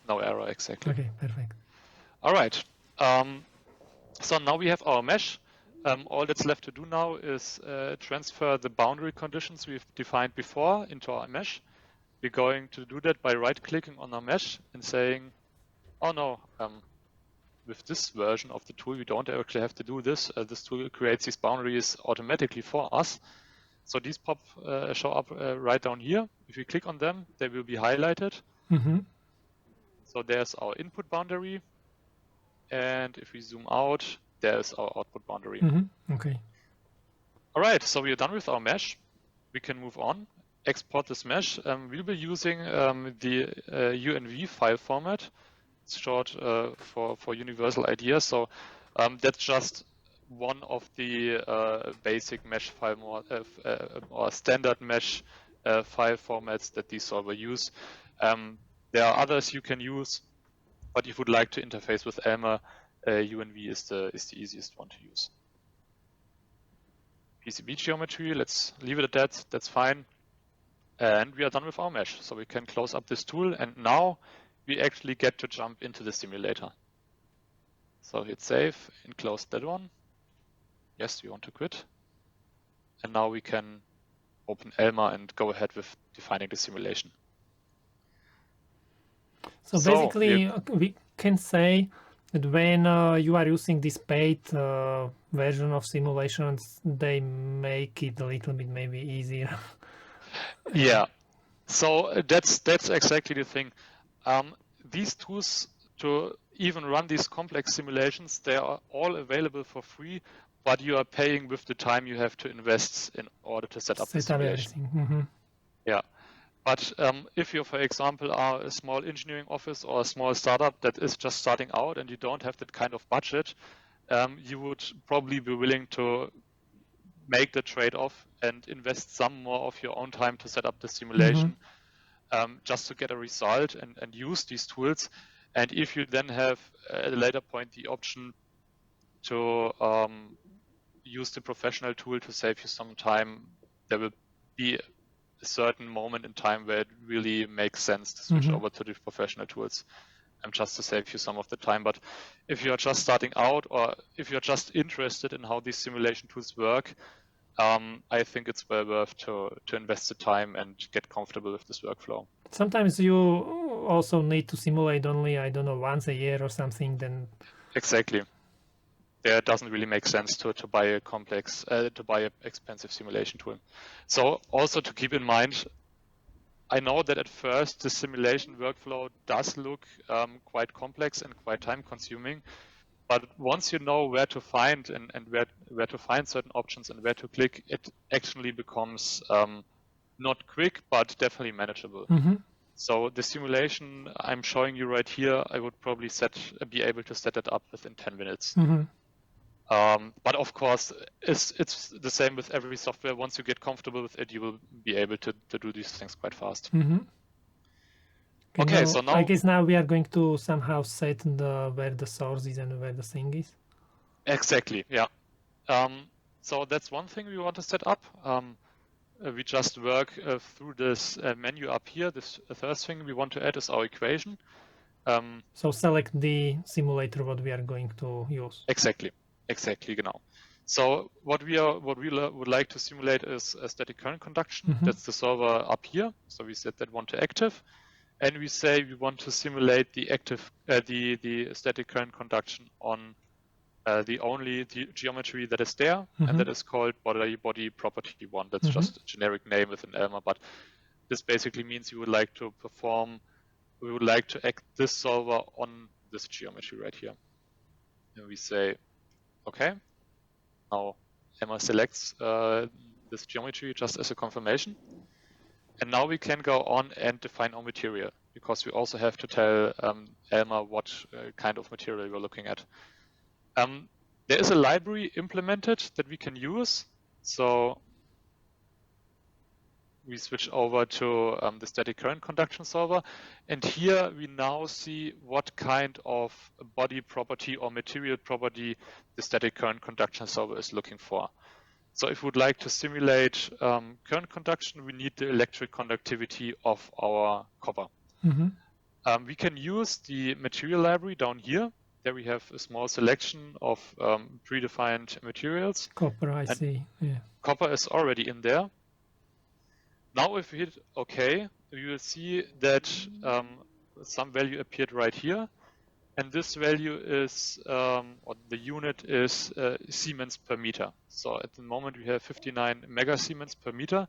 No error, exactly. Okay, perfect. All right. So now we have our mesh. All that's left to do now is transfer the boundary conditions we've defined before into our mesh. We're going to do that by right-clicking on our mesh and saying, oh no, with this version of the tool, we don't actually have to do this. This tool creates these boundaries automatically for us. So these show up right down here. If we click on them, they will be highlighted. So there's our input boundary. And if we zoom out, there's our output boundary. Okay. All right, so we are done with our mesh. We can move on, export this mesh. We'll be using the UNV file format. It's short for Universal Idea. So that's just one of the basic mesh file or standard mesh file formats that these solvers use. There are others you can use, but if you would like to interface with Elmer, UNV is the easiest one to use. PCB geometry, let's leave it at that. That's fine. And we are done with our mesh. So we can close up this tool, and now we actually get to jump into the simulator. So hit save and close that one. Yes, we want to quit. And now we can open Elmer and go ahead with defining the simulation. So basically, we can say that when you are using this paid version of simulations, they make it a little bit maybe easier. Yeah. So that's exactly the thing. These tools to even run these complex simulations, they are all available for free, but you are paying with the time you have to invest in order to set up the simulation. Yeah. But if you, for example, are a small engineering office or a small startup that is just starting out and you don't have that kind of budget, you would probably be willing to make the trade-off and invest some more of your own time to set up the simulation just to get a result and use these tools. And if you then have at a later point the option to use the professional tool to save you some time, there will be a certain moment in time where it really makes sense to switch over to the professional tools, just to save you some of the time. But if you're just starting out, or if you're just interested in how these simulation tools work, I think it's well worth to invest the time and get comfortable with this workflow. Sometimes you also need to simulate only, I don't know, once a year or something. Then exactly, there it doesn't really make sense to buy a complex, to buy an expensive simulation tool. So also to keep in mind, I know that at first the simulation workflow does look quite complex and quite time consuming, but once you know where to find and where to find certain options and where to click, it actually becomes not quick, but definitely manageable. So the simulation I'm showing you right here, I would probably be able to set it up within 10 minutes. But of course, it's the same with every software. Once you get comfortable with it, you will be able to do these things quite fast. Okay, so now I guess now we are going to somehow set where the source is and where the thing is. Exactly, yeah. So that's one thing we want to set up. We just work through this menu up here. This first thing we want to add is our equation. So select the simulator what we are going to use. Exactly, genau. So what we would like to simulate is a static current conduction. That's the solver up here. So we set that one to active, and we say we want to simulate the active the static current conduction on the only geometry that is there, and that is called body property 1. That's just a generic name with an Elmer, but this basically means we would like to act this solver on this geometry right here. And we say, okay, now Elmer selects this geometry just as a confirmation. And now we can go on and define our material, because we also have to tell Elmer what kind of material we're looking at. There is a library implemented that we can use. So we switch over to the static current conduction solver. And here we now see what kind of body property or material property the static current conduction solver is looking for. So if we would like to simulate current conduction, we need the electric conductivity of our copper. We can use the material library down here. There we have a small selection of predefined materials. Copper, I see. Yeah. Copper is already in there. Now if we hit OK, we will see that some value appeared right here. And this value is, or the unit is Siemens per meter. So at the moment we have 59 mega Siemens per meter.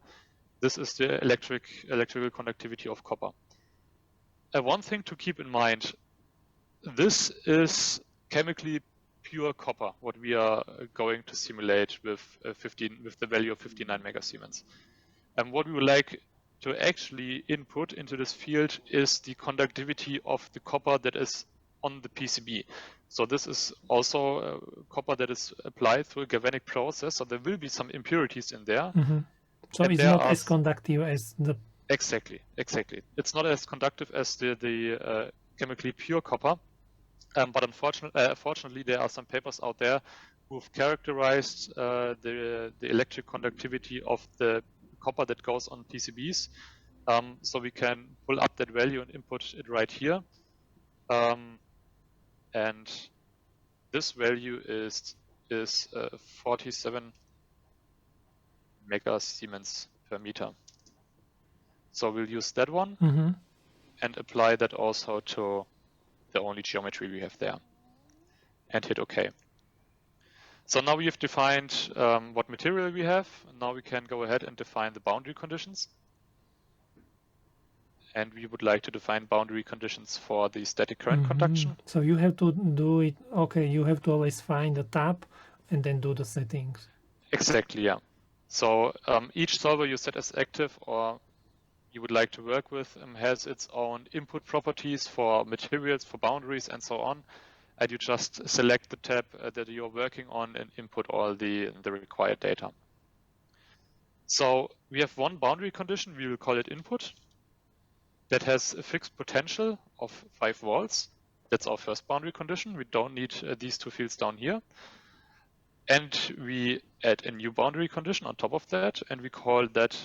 This is the electrical conductivity of copper. One thing to keep in mind, this is chemically pure copper, what we are going to simulate with the value of 59 mega Siemens. And what we would like to actually input into this field is the conductivity of the copper that is on the PCB. So this is also copper that is applied through a galvanic process. So there will be some impurities in there. So it's not as conductive as the... Exactly. It's not as conductive as the chemically pure copper. But unfortunately, there are some papers out there who've characterized the electric conductivity of the copper that goes on PCBs. So we can pull up that value and input it right here. And this value is 47 mega Siemens per meter. So we'll use that one and apply that also to the only geometry we have there, and hit OK. So now we have defined what material we have. Now we can go ahead and define the boundary conditions. And we would like to define boundary conditions for the static current conduction. So you have to do it, okay, you have to always find the tab and then do the settings. Exactly, yeah. So each solver you set as active or you would like to work with has its own input properties for materials, for boundaries, and so on. And you just select the tab that you're working on and input all the required data. So we have one boundary condition, we will call it input, that has a fixed potential of 5 volts. That's our first boundary condition. We don't need these two fields down here. and we add a new boundary condition on top of that, and we call that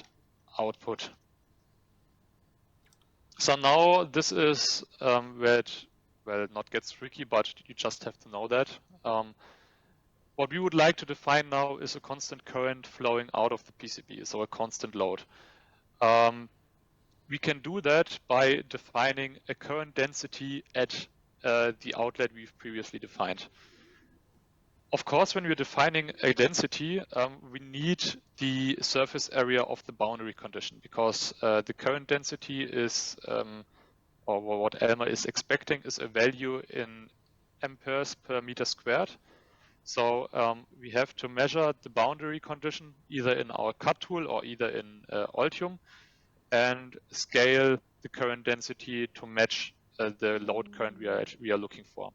output. So now this is where it, well, not gets tricky, but you just have to know that. What we would like to define now is a constant current flowing out of the PCB, so a constant load. We can do that by defining a current density at the outlet we've previously defined. Of course, when we're defining a density, we need the surface area of the boundary condition, because the current density is, or what Elmer is expecting, is a value in amperes per meter squared. So we have to measure the boundary condition either in our CAD tool or either in Altium, and scale the current density to match the load current we are looking for.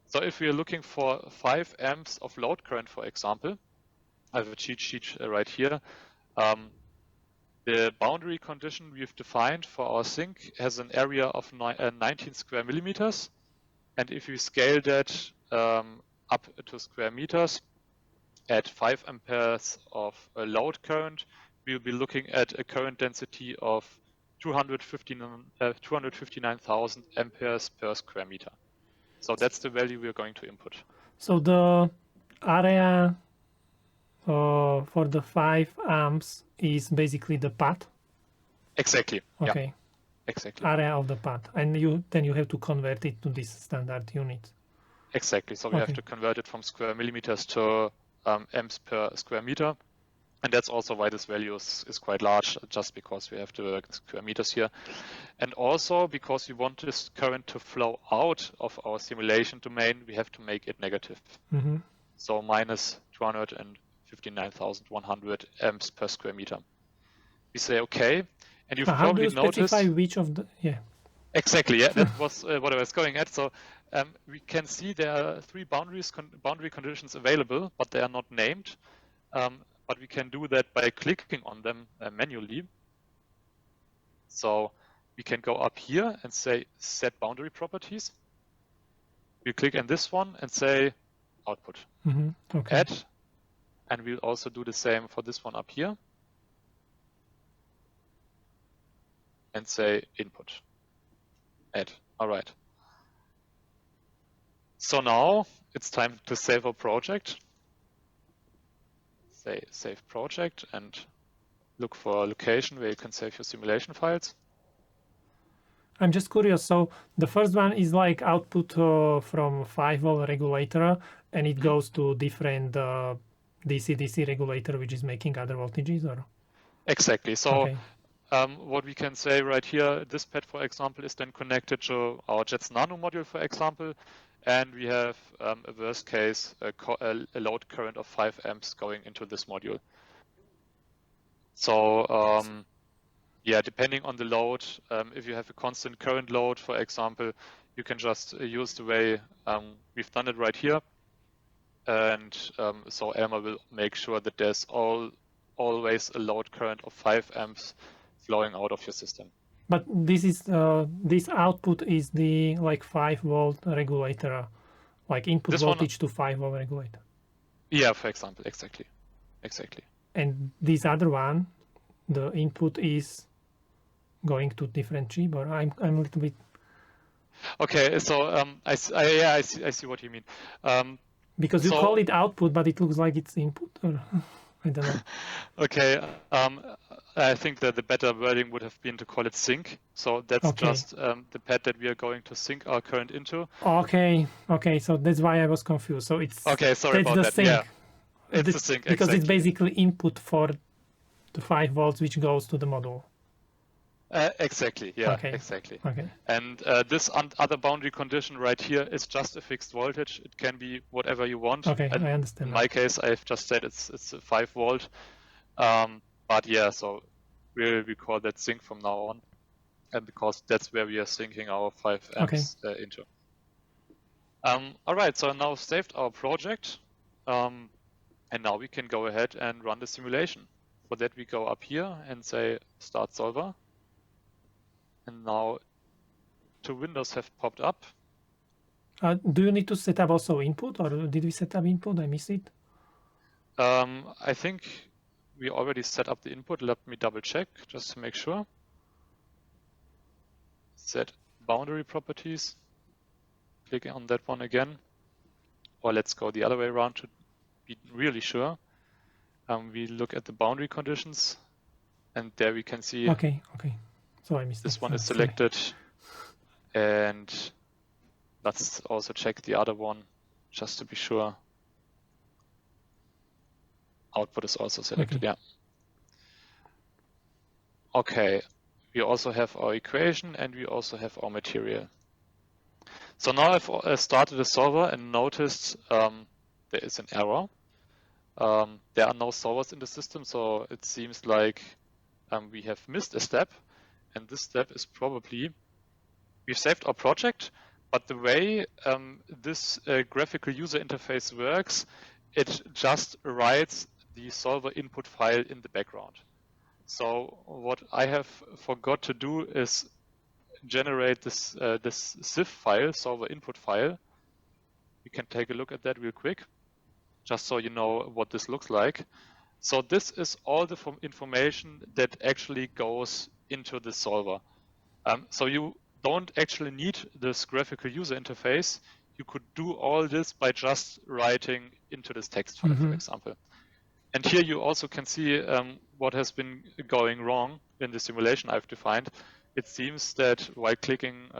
So if we are looking for 5 amps of load current, for example, I have a cheat sheet right here. The boundary condition we've defined for our sink has an area of 19 square millimeters. And if we scale that up to square meters at 5 amperes of load current, we'll be looking at a current density of 259,000 amperes per square meter. So that's the value we're going to input. So the area for the 5 amps is basically the path? Exactly. Okay. Yeah, exactly. Area of the path. And then you have to convert it to this standard unit. Exactly. So we have to convert it from square millimeters to amps per square meter. And that's also why this value is quite large, just because we have to work in square meters here. And also because we want this current to flow out of our simulation domain, we have to make it negative. Mm-hmm. So minus 259,100 amps per square meter. We say okay, and you've How do probably you specify noticed which of the, yeah. Exactly, yeah, that was what I was going at. So we can see there are 3 boundary conditions available, but they are not named. But we can do that by clicking on them manually. So we can go up here and say set boundary properties. We click on this one and say output. Mm-hmm. Okay. Add, and we'll also do the same for this one up here. And say input. Add. All right. So now it's time to save our project. Say save project and look for a location where you can save your simulation files. I'm just curious. So the first one is like output from 5-volt regulator, and it goes to different DC-DC regulator, which is making other voltages, or? Exactly. So Okay. What we can say right here, this pad, for example, is then connected to our Jets Nano module, for example, and we have a worst case, a load current of 5 amps going into this module. So yeah, depending on the load, if you have a constant current load, for example, you can just use the way we've done it right here. And so Elmer will make sure that there's always a load current of 5 amps flowing out of your system. But this is this output is the like 5-volt regulator, like input This voltage to 5-volt regulator. Yeah, for example, exactly. And this other one, the input is going to different chip, or I'm a little bit. Okay, so I see what you mean. Because you call it output, but it looks like it's input, or I don't know. Okay, I think that the better wording would have been to call it sink. So that's just the pad that we are going to sink our current into. Okay, so that's why I was confused. So it's okay. Sorry about that. Sink. Yeah, it's the sink because exactly. it's basically input for the 5 volts which goes to the module. Exactly. Yeah. Okay. Exactly. Okay. And this other boundary condition right here is just a fixed voltage. It can be whatever you want. Okay, I understand. In my case, I've just said it's a 5 volt. But yeah, so we call that sink from now on, and because that's where we are sinking our 5 amps into. All right. So now saved our project, and now we can go ahead and run the simulation. For that, we go up here and say Start Solver. And now 2 windows have popped up. Do you need to set up also input, or did we set up input? I missed it. I think we already set up the input. Let me double check just to make sure. Set boundary properties. Click on that one again. Or let's go the other way around to be really sure. We look at the boundary conditions, and there we can see Okay. So I missed this it. one is Sorry. selected. And let's also check the other one just to be sure. Output is also selected, Okay. yeah. Okay, we also have our equation and we also have our material. So now I've started a solver and noticed there is an error. There are no solvers in the system, so it seems like we have missed a step. And this step is probably, we've saved our project, but the way this graphical user interface works, it just writes the solver input file in the background. So what I have forgot to do is generate this this SIF file, solver input file. We can take a look at that real quick, just so you know what this looks like. So this is all the information that actually goes into the solver. So you don't actually need this graphical user interface. You could do all this by just writing into this text file, for example. And here you also can see what has been going wrong in the simulation I've defined. It seems that while clicking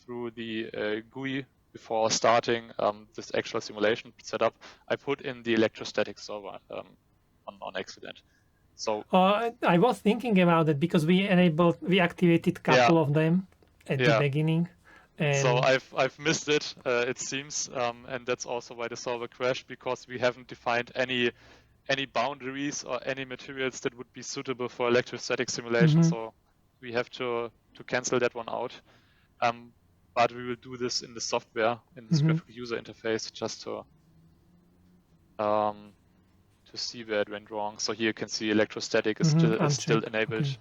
through the GUI before starting this actual simulation setup, I put in the electrostatic solver on accident. So I was thinking about it because we activated a couple of them at the beginning. And so I've missed it, it seems, and that's also why the solver crashed, because we haven't defined any boundaries or any materials that would be suitable for electrostatic simulation. So we have to cancel that one out. But we will do this in the software, in this graphical user interface, just to see where it went wrong. So here you can see electrostatic is still enabled. Okay.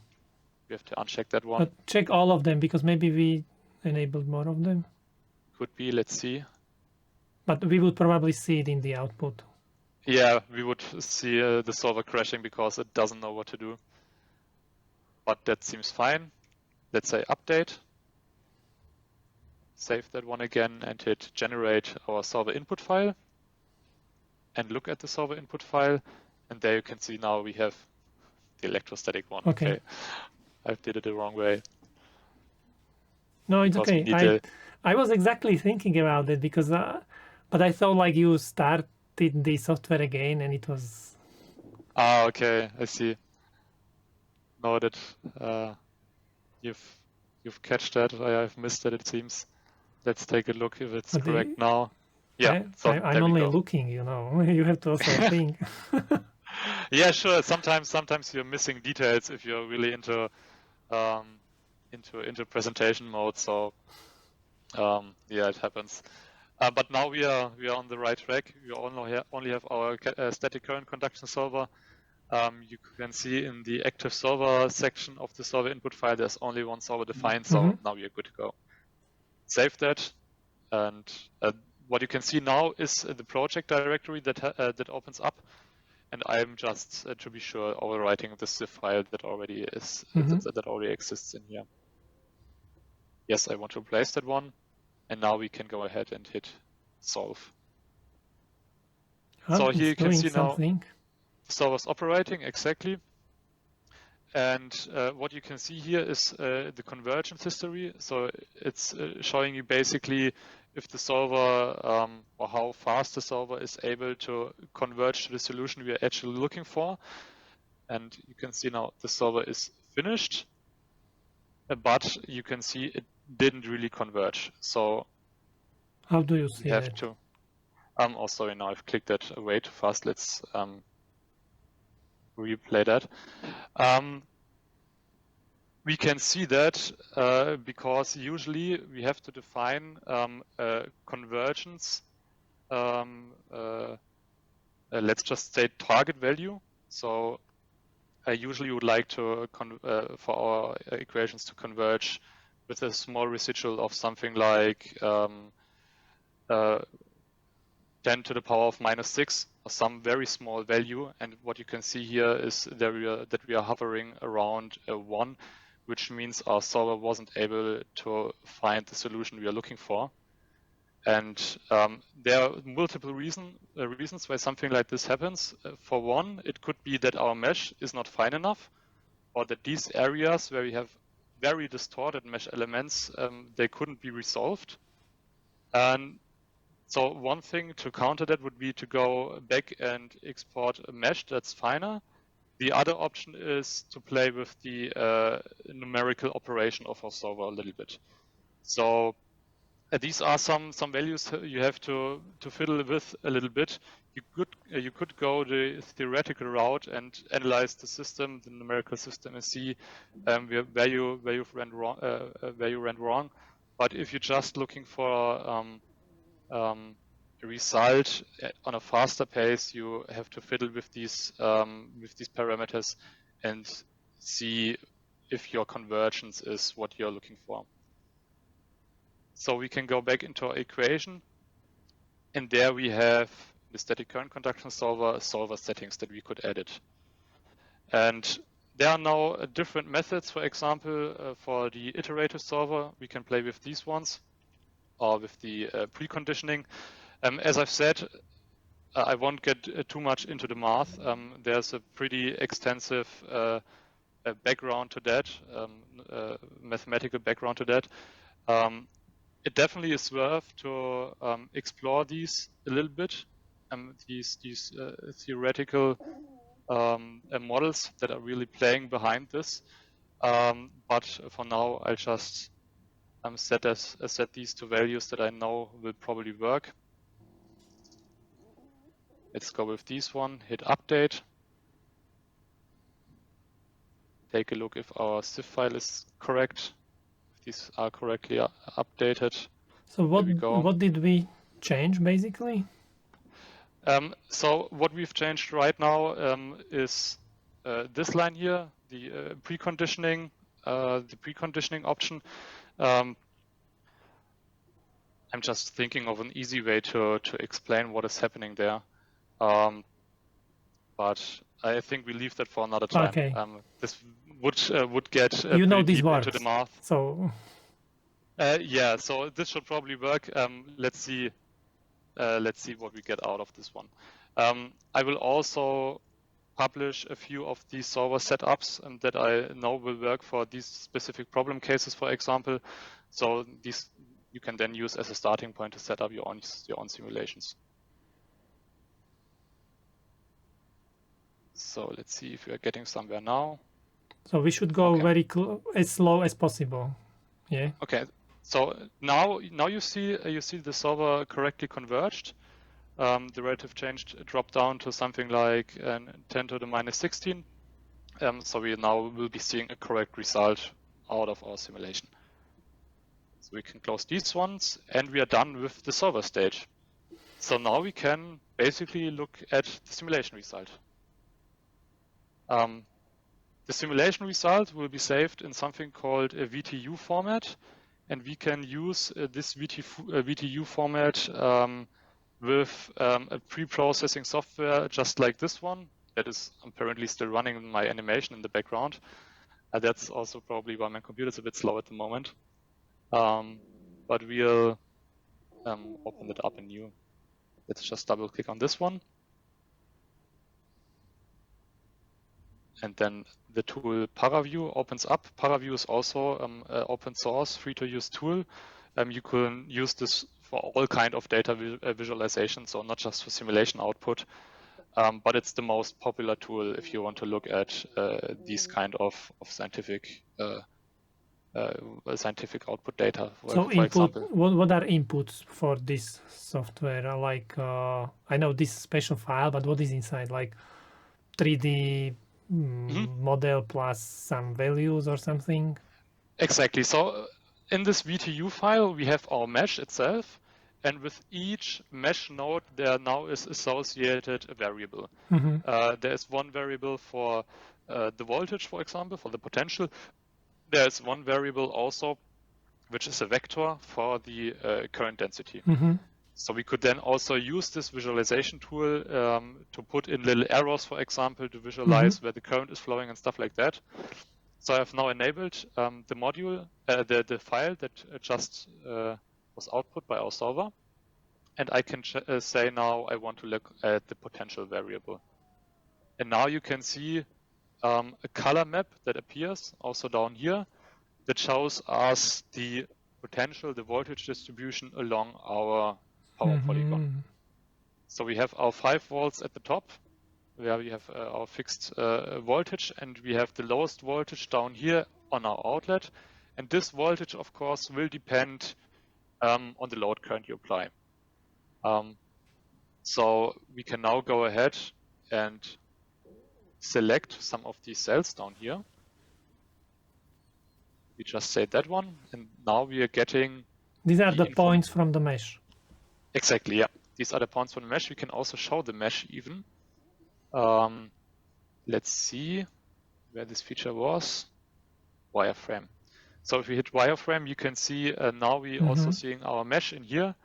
We have to uncheck that one. But check all of them, because maybe we enabled more of them. Could be, let's see. But we would probably see it in the output. Yeah, we would see the solver crashing because it doesn't know what to do. But that seems fine. Let's say update. Save that one again and hit generate our solver input file. And look at the solver input file. And there you can see now we have the electrostatic one. Okay. I did it the wrong way. No, it's okay. I was exactly thinking about it because, but I thought like you started the software again and it was. Ah, okay. I see. No, that you've catched that. I've missed it. It seems. Let's take a look if it's correct now. Yeah. I'm only looking. You know, you have to also think. Yeah, sure. Sometimes you're missing details if you're really into presentation mode. So yeah, it happens. But now we are on the right track. We only have our static current conduction solver. You can see in the active solver section of the solver input file, there's only one solver defined. So now we are good to go. Save that, and what you can see now is the project directory that opens up. And I'm just, to be sure, overwriting the SIF file that already exists in here. Yes, I want to replace that one. And now we can go ahead and hit solve. So here you can see now the solver's operating exactly. And what you can see here is the convergence history. So it's showing you basically if the solver or how fast the solver is able to converge to the solution we are actually looking for. And you can see now the solver is finished, but you can see it didn't really converge. So how do you see that? Oh, sorry, now I've clicked that way too fast. Let's replay that. We can see that because usually we have to define convergence. Let's just say target value. So I usually would like to for our equations to converge with a small residual of something like 10 10 to the power of -6 or some very small value. And what you can see here is that we are hovering around 1, which means our solver wasn't able to find the solution we are looking for. And there are multiple reasons why something like this happens. For one, it could be that our mesh is not fine enough, or that these areas where we have very distorted mesh elements, they couldn't be resolved. And so one thing to counter that would be to go back and export a mesh that's finer. The other option is to play with the numerical operation of our solver a little bit. So these are some values you have to fiddle with a little bit. You could go the theoretical route and analyze the system, the numerical system, and see where you went wrong. But if you're just looking for a result on a faster pace, you have to fiddle with these parameters and see if your convergence is what you're looking for. So we can go back into our equation, and there we have the static current conduction solver settings that we could edit. And there are now different methods. For example, for the iterative solver, we can play with these ones, or with the preconditioning. As I've said, I won't get too much into the math. There's a pretty extensive background to that, mathematical background to that. It definitely is worth to explore these a little bit, these theoretical models that are really playing behind this. But for now, I'll just set these to values that I know will probably work. Let's go with this one, hit update. Take a look if our CIF file is correct. These are correctly updated. So what did we change basically? So what we've changed right now is this line here, the preconditioning option. I'm just thinking of an easy way to explain what is happening there, but I think we leave that for another time. Okay. This would get these deep words into the math. So yeah, so this should probably work. Let's see what we get out of this one. I will also publish a few of these solver setups that I know will work for these specific problem cases, for example. So these you can then use as a starting point to set up your own simulations. So let's see if we are getting somewhere now. So we should go very as slow as possible. Yeah. Okay. So now you see the solver correctly converged. The relative change dropped down to something like 10 to the -16. So we now will be seeing a correct result out of our simulation. So we can close these ones, and we are done with the solver stage. So now we can basically look at the simulation result. The simulation result will be saved in something called a VTU format, and we can use this VTU format with a pre-processing software just like this one that is apparently still running my animation in the background. That's also probably why my computer is a bit slow at the moment. But we'll open it up anew. Let's just double click on this one. And then the tool ParaView opens up. ParaView is also an open source, free to use tool. You can use this for all kind of data visualization, so not just for simulation output, but it's the most popular tool if you want to look at these kind of scientific output data. So input, what are inputs for this software? Like I know this special file, but what is inside? Like 3D model plus some values or something? Exactly. So in this VTU file, we have our mesh itself, and with each mesh node, there now is associated a variable. There is one variable for the voltage, for example, for the potential. There is one variable also, which is a vector for the current density. So we could then also use this visualization tool to put in little arrows, for example, to visualize where the current is flowing and stuff like that. So I've now enabled the module, the file that just was output by our solver. And I can say now I want to look at the potential variable. And now you can see a color map that appears also down here that shows us the potential, the voltage distribution along our power polygon. So we have our 5 volts at the top, where we have our fixed voltage, and we have the lowest voltage down here on our outlet. And this voltage, of course, will depend on the load current you apply. So we can now go ahead and select some of these cells down here. We just say that one, and now we are getting... These are the points from the mesh. Exactly, yeah. These are the points from the mesh. We can also show the mesh even. Let's see where this feature was. Wireframe. So if we hit wireframe, you can see now we also seeing our mesh in here.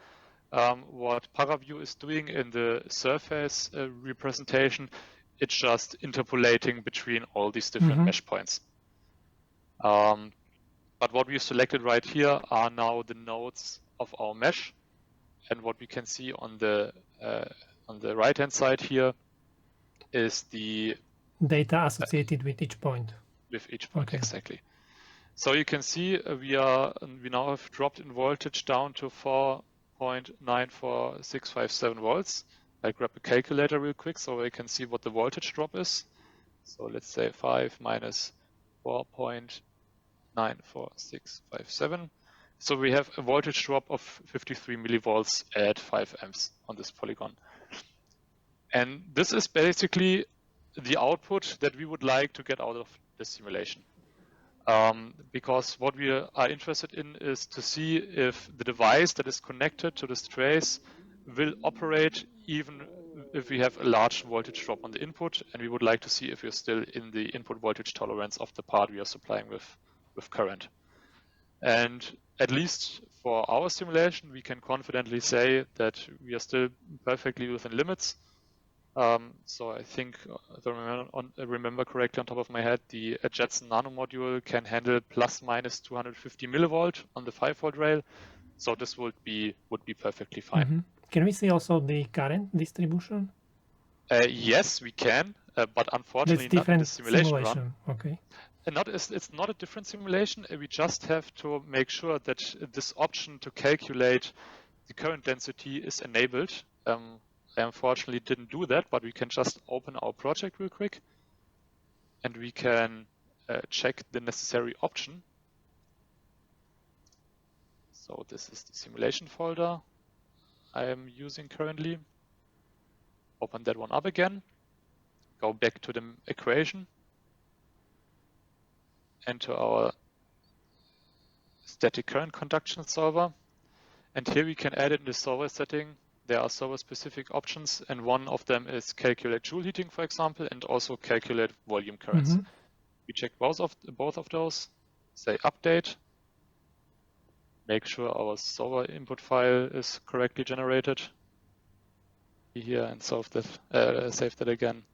What ParaView is doing in the surface representation, it's just interpolating between all these different mesh points. But what we've selected right here are now the nodes of our mesh. And what we can see on the right-hand side here is the data associated with each point. With each point, exactly. So you can see we now have dropped in voltage down to 4.94657 volts. I'll grab a calculator real quick so I can see what the voltage drop is. So let's say 5 minus 4.94657. So we have a voltage drop of 53 millivolts at 5 amps on this polygon. And this is basically the output that we would like to get out of this simulation. Because what we are interested in is to see if the device that is connected to this trace will operate even if we have a large voltage drop on the input, and we would like to see if we're still in the input voltage tolerance of the part we are supplying with current. And at least for our simulation, we can confidently say that we are still perfectly within limits. So I think, if I remember correctly on top of my head, the Jetson Nano module can handle plus minus 250 millivolt on the 5-volt rail. So this would be perfectly fine. Can we see also the current distribution? Yes, we can, but unfortunately not in the simulation run. Okay. It's not a different simulation. We just have to make sure that this option to calculate the current density is enabled. I unfortunately didn't do that, but we can just open our project real quick and we can check the necessary option. So this is the simulation folder I am using currently. Open that one up again, go back to the equation, enter our static current conduction solver, and here we can add it in the solver setting. There are solver-specific options, and one of them is calculate Joule heating, for example, and also calculate volume currents. We check both of those, say update, make sure our solver input file is correctly generated. Here and save that again.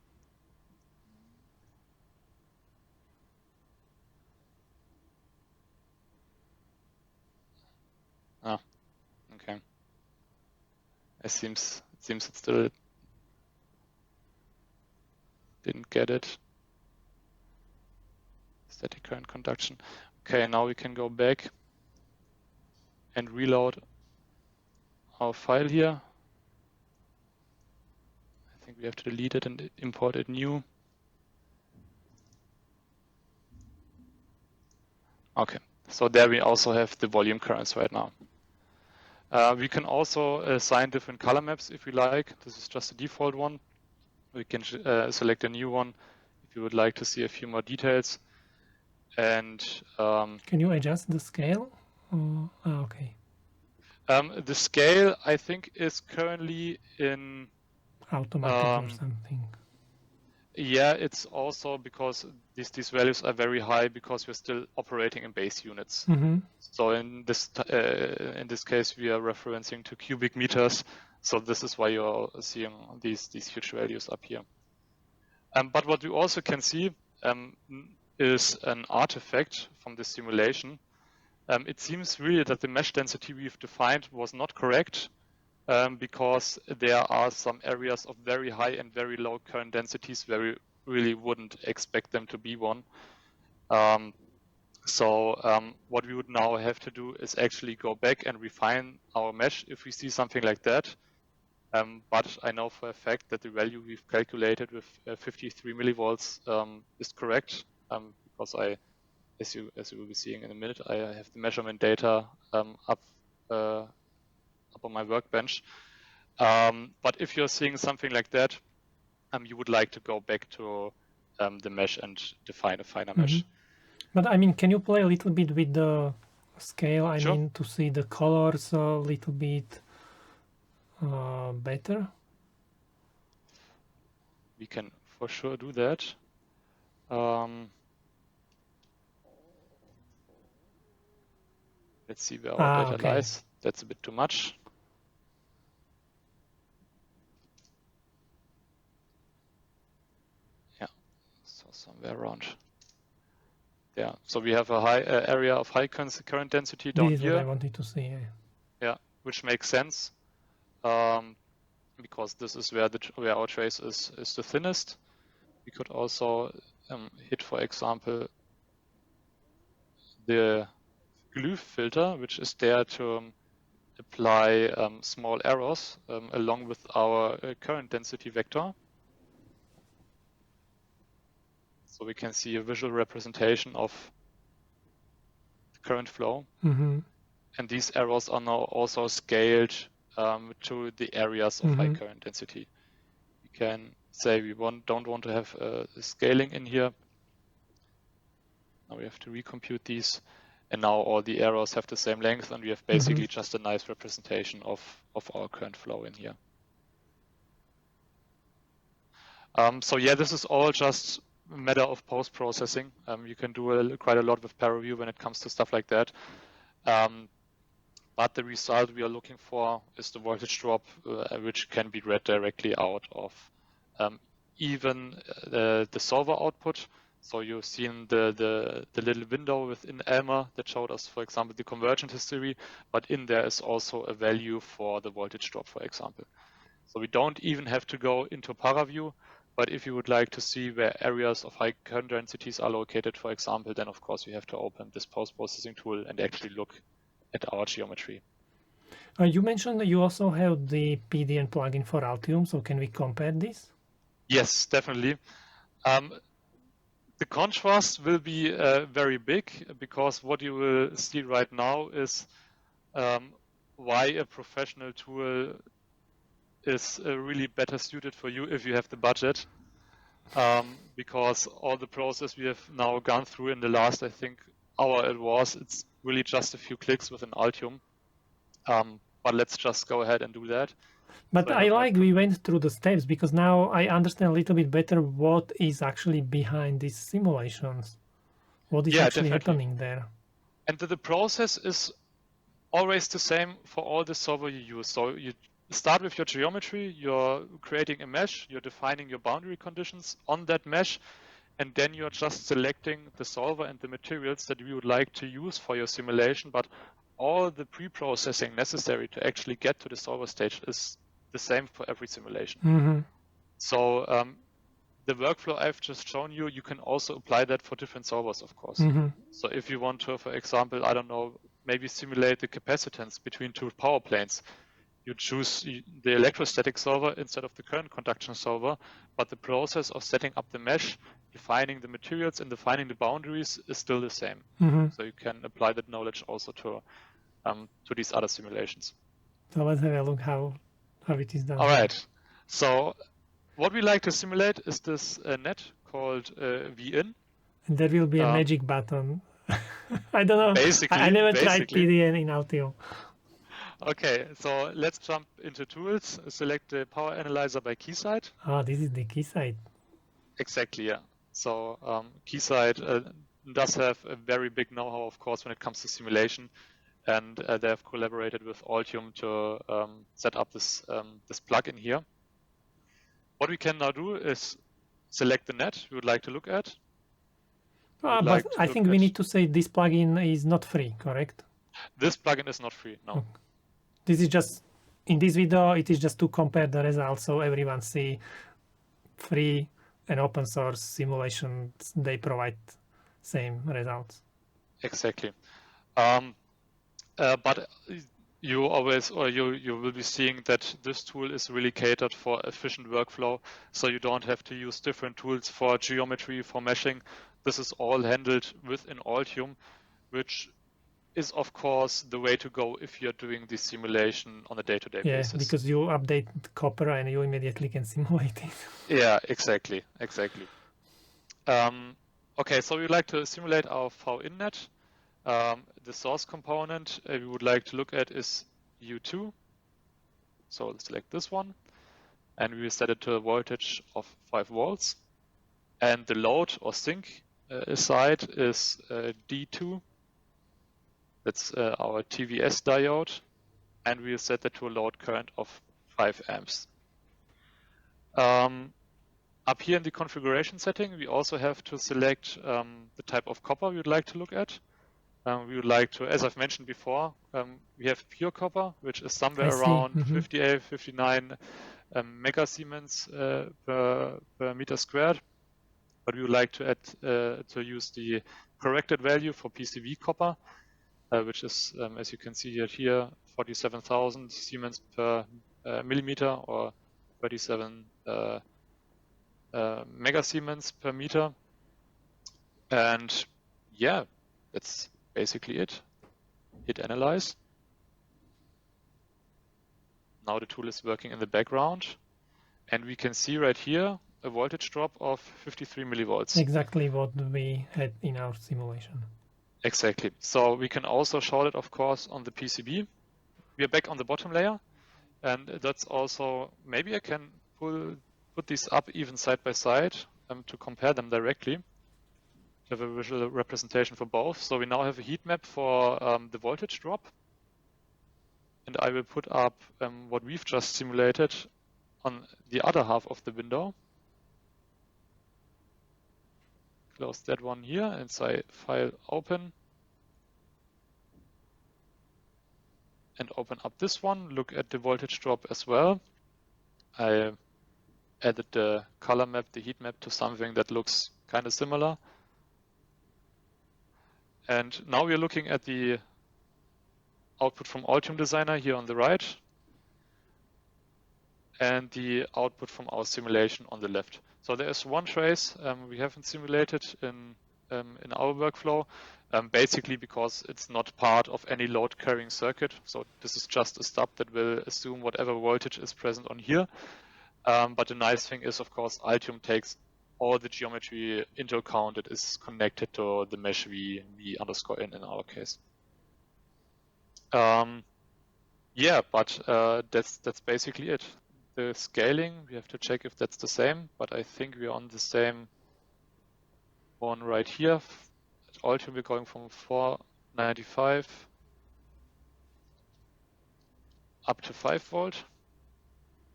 Okay. It seems it still didn't get it. Static current conduction. Okay, now we can go back and reload our file here. I think we have to delete it and import it new. Okay, so there we also have the volume currents right now. We can also assign different color maps if we like. This is just a default one. We can select a new one if you would like to see a few more details. And can you adjust the scale? Okay. The scale, I think, is currently in automatic or something. Yeah, it's also because these values are very high because we're still operating in base units. So in this case, we are referencing to cubic meters. So this is why you're seeing these huge values up here. But what we also can see is an artifact from the simulation. It seems really that the mesh density we've defined was not correct. Because there are some areas of very high and very low current densities where we really wouldn't expect them to be one. So what we would now have to do is actually go back and refine our mesh if we see something like that. But I know for a fact that the value we've calculated with 53 millivolts is correct, because as you will be seeing in a minute, I have the measurement data up on my workbench. But if you're seeing something like that, you would like to go back to the mesh and define a finer mesh. But I mean, can you play a little bit with the scale? I Sure. mean, to see the colors a little bit better? We can for sure do that. Let's see where our data lies. That's a bit too much. Yeah, so somewhere around there. So we have a high area of high current density down here. This is what I wanted to see. Yeah, which makes sense, because this is where our trace is the thinnest. We could also hit, for example, the glue filter, which is there to apply small errors along with our current density vector. So we can see a visual representation of the current flow. And these errors are now also scaled to the areas of high current density. We can say we don't want to have scaling in here. Now we have to recompute these. And now all the arrows have the same length, and we have basically just a nice representation of our current flow in here. So yeah, this is all just a matter of post-processing. You can do quite a lot with ParaView when it comes to stuff like that. But the result we are looking for is the voltage drop, which can be read directly out of even the solver output. So you've seen the little window within Elmer that showed us, for example, the convergent history, but in there is also a value for the voltage drop, for example. So we don't even have to go into ParaView, but if you would like to see where areas of high current densities are located, for example, then of course we have to open this post-processing tool and actually look at our geometry. You mentioned that you also have the PDN plugin for Altium, so can we compare this? Yes, definitely. The contrast will be very big, because what you will see right now is why a professional tool is really better suited for you if you have the budget, because all the process we have now gone through in the last, I think, hour it's really just a few clicks with an Altium. But let's just go ahead and do that. But I like we went through the steps, because now I understand a little bit better what is actually behind these simulations. What is actually happening there. And the process is always the same for all the solver you use. So you start with your geometry, you're creating a mesh, you're defining your boundary conditions on that mesh, and then you're just selecting the solver and the materials that you would like to use for your simulation. But all the pre-processing necessary to actually get to the solver stage is the same for every simulation. So the workflow I've just shown you, you can also apply that for different solvers, of course. So if you want to, for example, I don't know, maybe simulate the capacitance between two power planes, you choose the electrostatic solver instead of the current conduction solver, but the process of setting up the mesh, defining the materials and defining the boundaries is still the same. So you can apply that knowledge also to these other simulations. So let's have a look how it is done. All right. So what we like to simulate is this net called VIN. And there will be a magic button. I don't know. Basically, I never tried PDN in Altium. Okay, so let's jump into tools. Select the power analyzer by key site. Oh, this is the key site. Exactly, yeah. So Keysight does have a very big know-how, of course, when it comes to simulation, and they have collaborated with Altium to set up this this plugin here. What we can now do is select the net we would like to look at. But I think we need to say this plugin is not free, correct? This plugin is not free, no. Okay. This is just, in this video, it is just to compare the results so everyone see free and open source simulations, they provide same results. Exactly. But you always, or you will be seeing that this tool is really catered for efficient workflow, so you don't have to use different tools for geometry, for meshing. This is all handled within Altium, which is of course the way to go if you're doing this simulation on a day-to-day basis. Yeah, because you update copper and you immediately can simulate it. Yeah, exactly. Okay, so we'd like to simulate our VInNet. The source component we would like to look at is U2. So let's select this one, and we will set it to a voltage of 5 volts. And the load or sink side is D2. That's our TVS diode, and we will set that to a load current of 5 amps. Up here in the configuration setting, we also have to select the type of copper we would like to look at. We would like to, as I've mentioned before, we have pure copper, which is somewhere around 58, 59 megasiemens per meter squared. But we would like to add to use the corrected value for PCB copper, which is, as you can see here, 47,000 Siemens per millimeter, or 37 megasiemens per meter. And yeah, that's basically it. Hit analyze. Now the tool is working in the background, and we can see right here a voltage drop of 53 millivolts. Exactly what we had in our simulation. Exactly. So we can also show it, of course, on the PCB. We are back on the bottom layer, and that's also, maybe I can put these up even side by side to compare them directly. Have a visual representation for both. So we now have a heat map for the voltage drop. And I will put up what we've just simulated on the other half of the window. Close that one here and say File Open. And open up this one. Look at the voltage drop as well. I added the color map, the heat map, to something that looks kind of similar. And now we're looking at the output from Altium Designer here on the right, and the output from our simulation on the left. So there is one trace we haven't simulated in our workflow, basically because it's not part of any load carrying circuit. So this is just a stub that will assume whatever voltage is present on here. But the nice thing is, of course, Altium takes all the geometry into account that is connected to the mesh v underscore in our case. Yeah, but that's basically it. The scaling, we have to check if that's the same, but I think we're on the same one right here. At Altium, we're going from 495 up to 5 volt.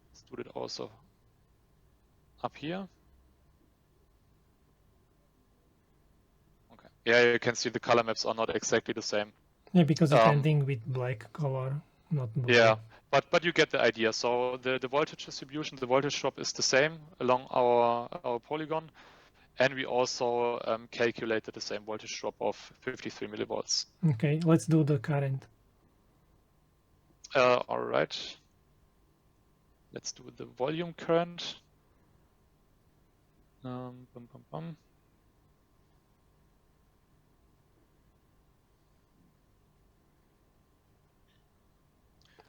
Let's do it also up here. Okay. Yeah, you can see the color maps are not exactly the same. Yeah, because it's ending with black color, not blue. Yeah, but you get the idea. So the voltage distribution, the voltage drop is the same along our polygon, and we also calculated the same voltage drop of 53 millivolts. Okay, let's do the current. All right. Let's do the volume current.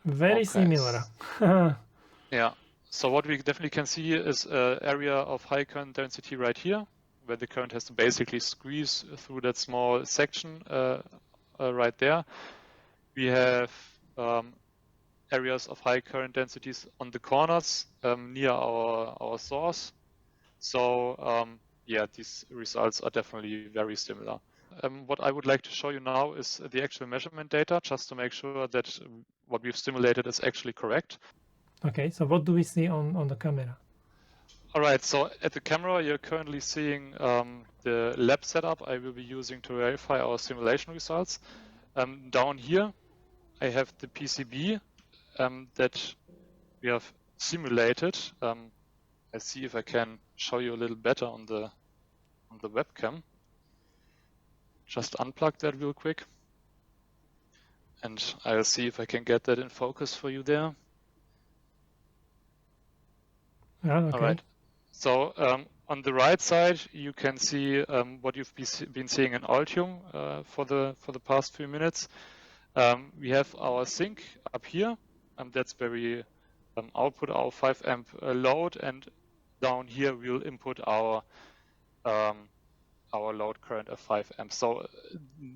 Very similar. Yeah. So what we definitely can see is an area of high current density right here, where the current has to basically squeeze through that small section right there. We have areas of high current densities on the corners near our source. So yeah, these results are definitely very similar. What I would like to show you now is the actual measurement data, just to make sure that what we've simulated is actually correct. Okay, so what do we see on the camera? All right, so at the camera, you're currently seeing the lab setup I will be using to verify our simulation results. Down here, I have the PCB that we have simulated. I see if I can show you a little better on the webcam. Just unplug that real quick. And I'll see if I can get that in focus for you there. Oh, okay. All right. So on the right side, you can see what you've been seeing in Altium for the past few minutes. We have our sink up here, and that's where we output our 5 amp load, and down here we'll input our load current of 5 amps. So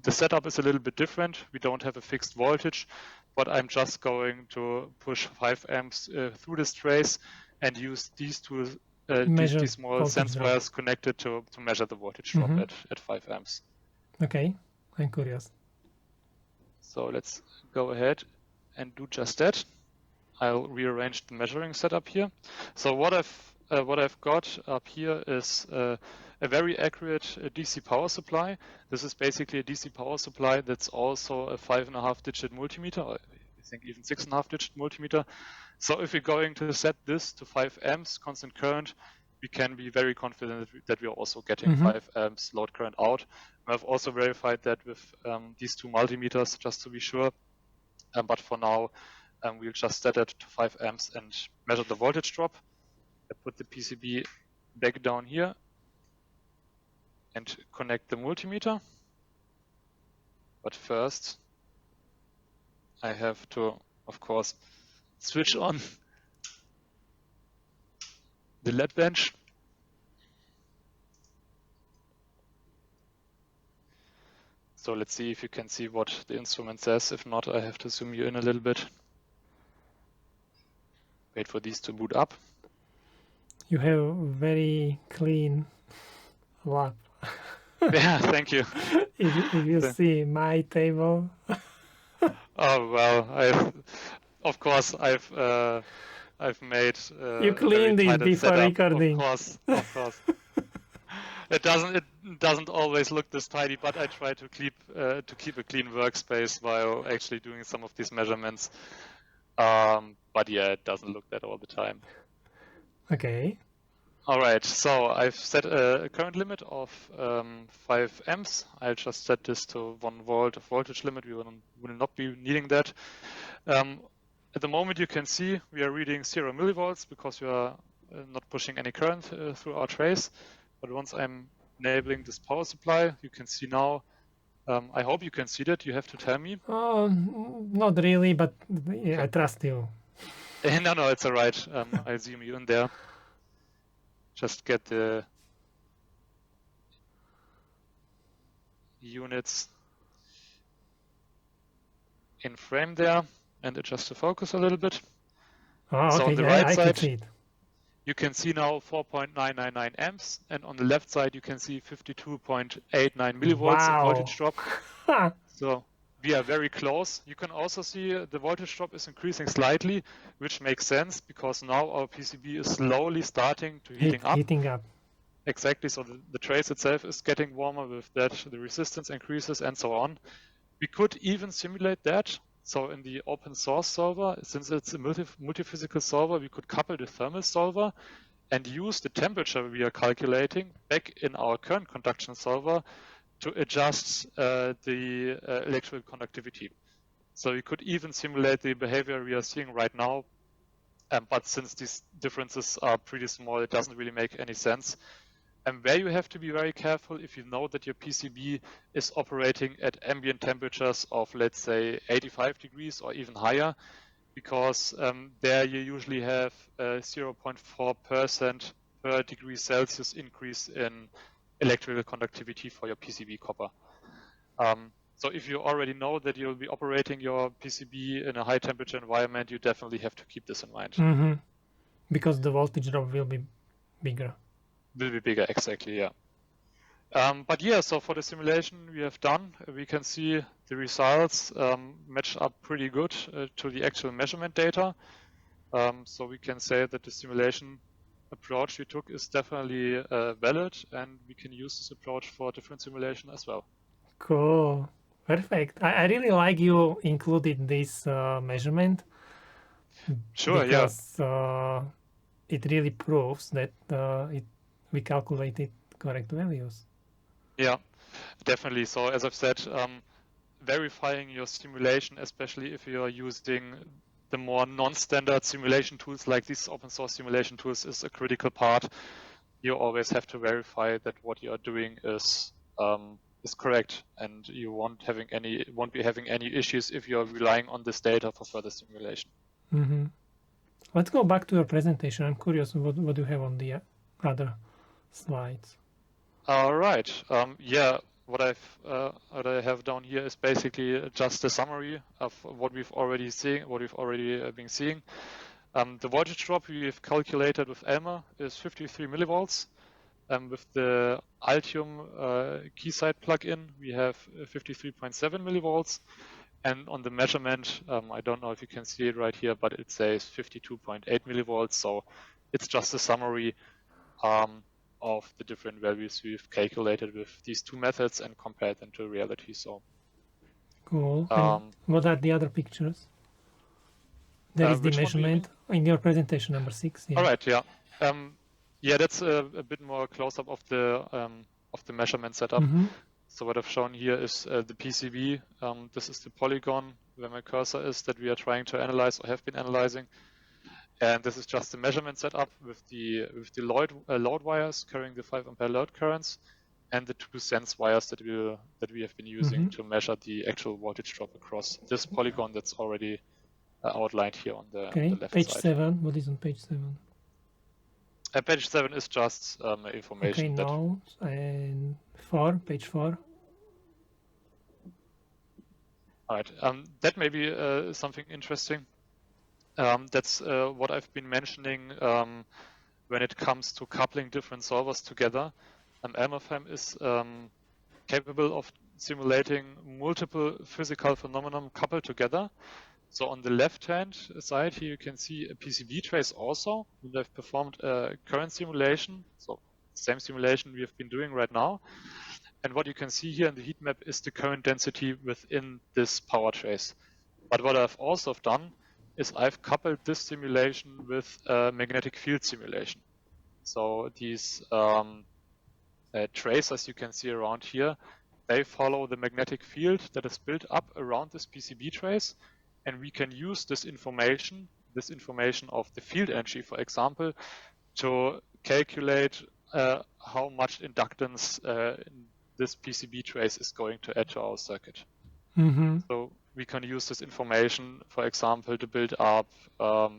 the setup is a little bit different. We don't have a fixed voltage, but I'm just going to push 5 amps through this trace and use these two these small sense wires connected to measure the voltage drop at 5 amps. Okay, I'm curious. So let's go ahead and do just that. I'll rearrange the measuring setup here. So what I've got up here is a very accurate DC power supply. This is basically a DC power supply that's also a 5.5-digit multimeter, or I think even 6.5-digit multimeter. So if we're going to set this to 5 amps constant current, we can be very confident that we are also getting 5 amps load current out. I've also verified that with these two multimeters just to be sure. But for now, we'll just set it to 5 amps and measure the voltage drop. I put the PCB back down here and connect the multimeter. But first, I have to, of course, switch on the lab bench. So let's see if you can see what the instrument says. If not, I have to zoom you in a little bit. Wait for these to boot up. You have very clean lab. Yeah, thank you. if you see my table. Oh well, I've made. You cleaned it before recording. Of course. It doesn't always look this tidy, but I try to keep a clean workspace while actually doing some of these measurements. But yeah, it doesn't look that all the time. Okay. All right, so I've set a current limit of 5 amps. I'll just set this to 1 volt of voltage limit. We will not be needing that. At the moment, you can see we are reading 0 millivolts because we are not pushing any current through our trace. But once I'm enabling this power supply, you can see now. I hope you can see that. You have to tell me. Not really, but yeah, I trust you. No, it's all right. I'll zoom you in there. Just get the units in frame there and adjust the focus a little bit. Oh, okay. So on the right side, can see it. You can see now 4.999 amps, and on the left side you can see 52.89 millivolts of voltage drop. So we are very close. You can also see the voltage drop is increasing slightly, which makes sense because now our PCB is slowly starting to heating up. Exactly, so the trace itself is getting warmer. With that, the resistance increases and so on. We could even simulate that. So in the open source solver, since it's a multi-physical solver, we could couple the thermal solver and use the temperature we are calculating back in our current conduction solver to adjust the electrical conductivity. So we could even simulate the behavior we are seeing right now. But since these differences are pretty small, it doesn't really make any sense. And where you have to be very careful if you know that your PCB is operating at ambient temperatures of, let's say, 85 degrees or even higher, because there you usually have a 0.4% per degree Celsius increase in electrical conductivity for your PCB copper. So if you already know that you'll be operating your PCB in a high temperature environment, you definitely have to keep this in mind. Because the voltage drop will be bigger. Will be bigger, exactly, yeah. But yeah, so for the simulation we have done, we can see the results match up pretty good to the actual measurement data. So we can say that the simulation approach we took is definitely valid, and we can use this approach for different simulation as well. Cool. Perfect. I really like you included this measurement. Sure, because it really proves that we calculated correct values. Yeah, definitely. So as I've said, verifying your simulation, especially if you are using the more non-standard simulation tools like these open source simulation tools, is a critical part. You always have to verify that what you are doing is correct, and you won't be having any issues if you are relying on this data for further simulation. Mm-hmm. Let's go back to your presentation. I'm curious what you have on the other slides. All right. Yeah. What I have down here is basically just a summary of what we've already been seeing. The voltage drop we have calculated with Elmer is 53 millivolts. With the Altium Keysight plugin, we have 53.7 millivolts. And on the measurement, I don't know if you can see it right here, but it says 52.8 millivolts. So it's just a summary of the different values we've calculated with these two methods and compared them to reality. So cool. And what are the other pictures? There is the measurement in your presentation number 6. Yeah. All right. Yeah. Yeah, that's a bit more close up of the measurement setup. Mm-hmm. So what I've shown here is the PCB. This is the polygon where my cursor is that we are trying to analyze or have been analyzing. And this is just the measurement setup with the load wires carrying the 5 ampere load currents, and the 2 sense wires that we have been using to measure the actual voltage drop across this polygon that's already outlined here on the left page side. 7. What is on page 7? Page 7 is just information. Okay, notes and 4. Page 4. All right. That may be something interesting. That's what I've been mentioning when it comes to coupling different solvers together. Elmer is capable of simulating multiple physical phenomena coupled together. So on the left-hand side here, you can see a PCB trace also. And I've performed a current simulation, so same simulation we have been doing right now. And what you can see here in the heat map is the current density within this power trace. But what I've also done is I've coupled this simulation with a magnetic field simulation. So these tracers you can see around here, they follow the magnetic field that is built up around this PCB trace, and we can use this information of the field energy, for example, to calculate how much inductance this PCB trace is going to add to our circuit. Mm-hmm. So we can use this information, for example, to build up a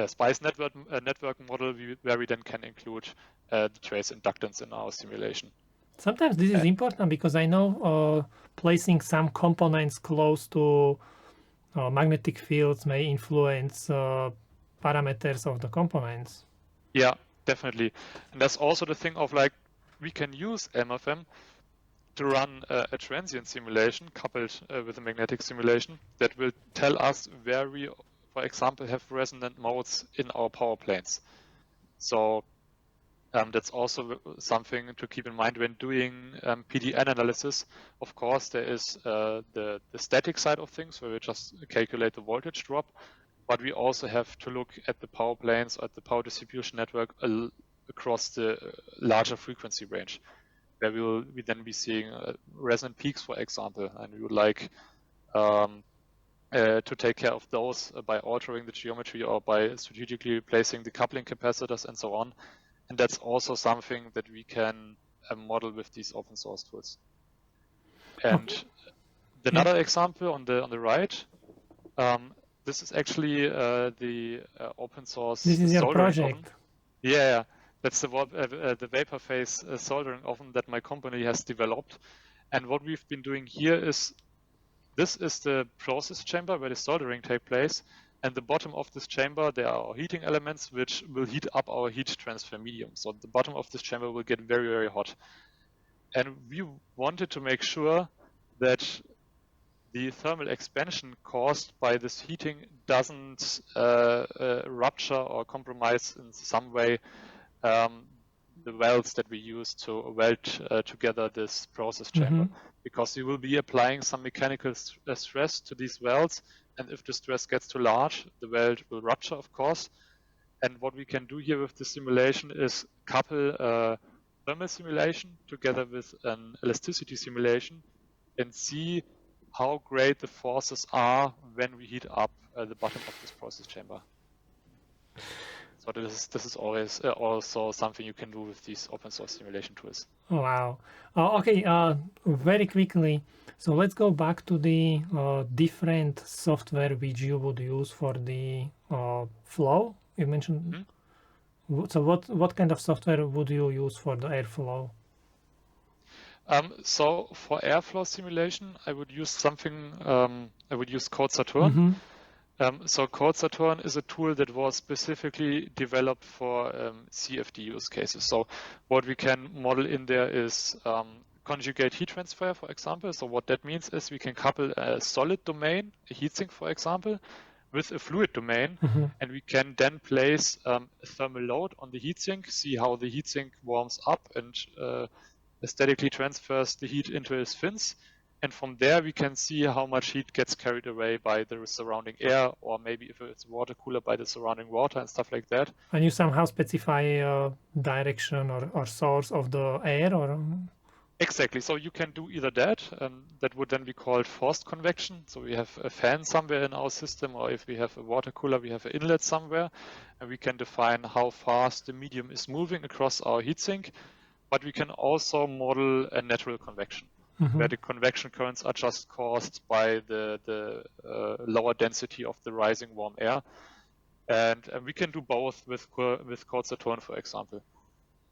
SPICE network model where we then can include the trace inductance in our simulation. Sometimes this is important because I know placing some components close to magnetic fields may influence parameters of the components. Yeah, definitely. And that's also the thing of like, we can use MFM to run a transient simulation coupled with a magnetic simulation that will tell us where we, for example, have resonant modes in our power planes. So that's also something to keep in mind when doing PDN analysis. Of course, there is the static side of things where we just calculate the voltage drop, but we also have to look at the power planes, at the power distribution network across the larger frequency range, where we then be seeing resonant peaks, for example, and we would like to take care of those by altering the geometry or by strategically replacing the coupling capacitors and so on. And that's also something that we can model with these open source tools. And another example on the right, this is actually the open source. This is your project. Oven. Yeah, that's the vapor phase soldering oven that my company has developed. And what we've been doing here is, this is the process chamber where the soldering takes place. and the bottom of this chamber, there are our heating elements which will heat up our heat transfer medium. So the bottom of this chamber will get very, very hot. And we wanted to make sure that the thermal expansion caused by this heating doesn't rupture or compromise in some way the welds that we use to weld together this process chamber, because you will be applying some mechanical stress to these welds, and if the stress gets too large, the weld will rupture, of course. And what we can do here with the simulation is couple thermal simulation together with an elasticity simulation and see how great the forces are when we heat up the bottom of this process chamber. So this is always also something you can do with these open source simulation tools. Wow. Okay, very quickly. So let's go back to the different software which you would use for the flow. You mentioned. So what kind of software would you use for the airflow? So for airflow simulation, I would use something. I would use CodeSaturn. So CodeSaturn is a tool that was specifically developed for CFD use cases. So what we can model in there is conjugate heat transfer, for example. So what that means is we can couple a solid domain, a heatsink, for example, with a fluid domain, and we can then place a thermal load on the heatsink, see how the heatsink warms up and statically transfers the heat into its fins. And from there, we can see how much heat gets carried away by the surrounding air, or maybe if it's a water cooler, by the surrounding water and stuff like that. And you somehow specify direction or source of the air, or? Exactly. So you can do either that, that would then be called forced convection. So we have a fan somewhere in our system, or if we have a water cooler, we have an inlet somewhere, and we can define how fast the medium is moving across our heatsink. But we can also model a natural convection, where the convection currents are just caused by the lower density of the rising warm air. And we can do both with CodeSaturn, for example.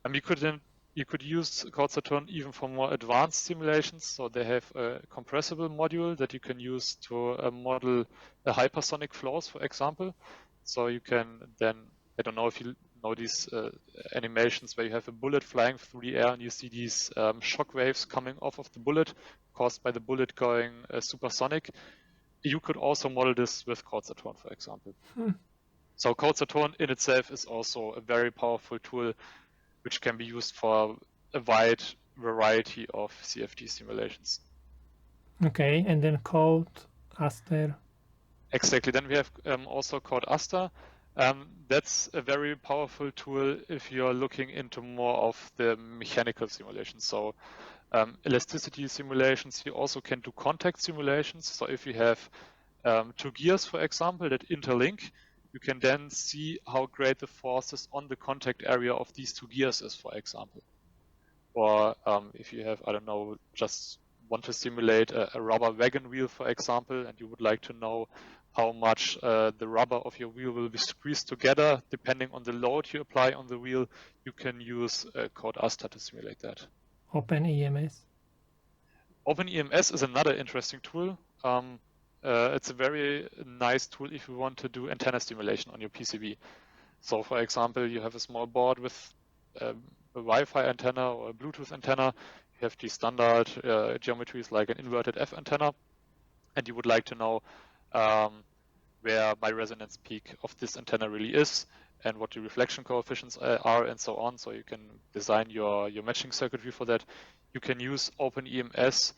And you could use CodeSaturn even for more advanced simulations. So they have a compressible module that you can use to model hypersonic flows, for example. So you can then, I don't know if you know these animations where you have a bullet flying through the air and you see these shock waves coming off of the bullet caused by the bullet going supersonic. You could also model this with CodeSaturn, for example. So CodeSaturn in itself is also a very powerful tool which can be used for a wide variety of CFD simulations. Okay, and then CodeAster. Exactly. Then we have also CodeAster. That's a very powerful tool if you're looking into more of the mechanical simulations. So elasticity simulations, you also can do contact simulations. So if you have two gears, for example, that interlink, you can then see how great the forces on the contact area of these two gears is, for example. Or if you have, I don't know, just want to simulate a rubber wagon wheel, for example, and you would like to know how much the rubber of your wheel will be squeezed together, depending on the load you apply on the wheel, you can use CodeAster to simulate that. OpenEMS? OpenEMS is another interesting tool. It's a very nice tool if you want to do antenna stimulation on your PCB. So for example, you have a small board with a Wi-Fi antenna or a Bluetooth antenna. You have these standard geometries like an inverted F antenna, and you would like to know where my resonance peak of this antenna really is and what the reflection coefficients are and so on. So you can design your matching circuitry for that. You can use OpenEMS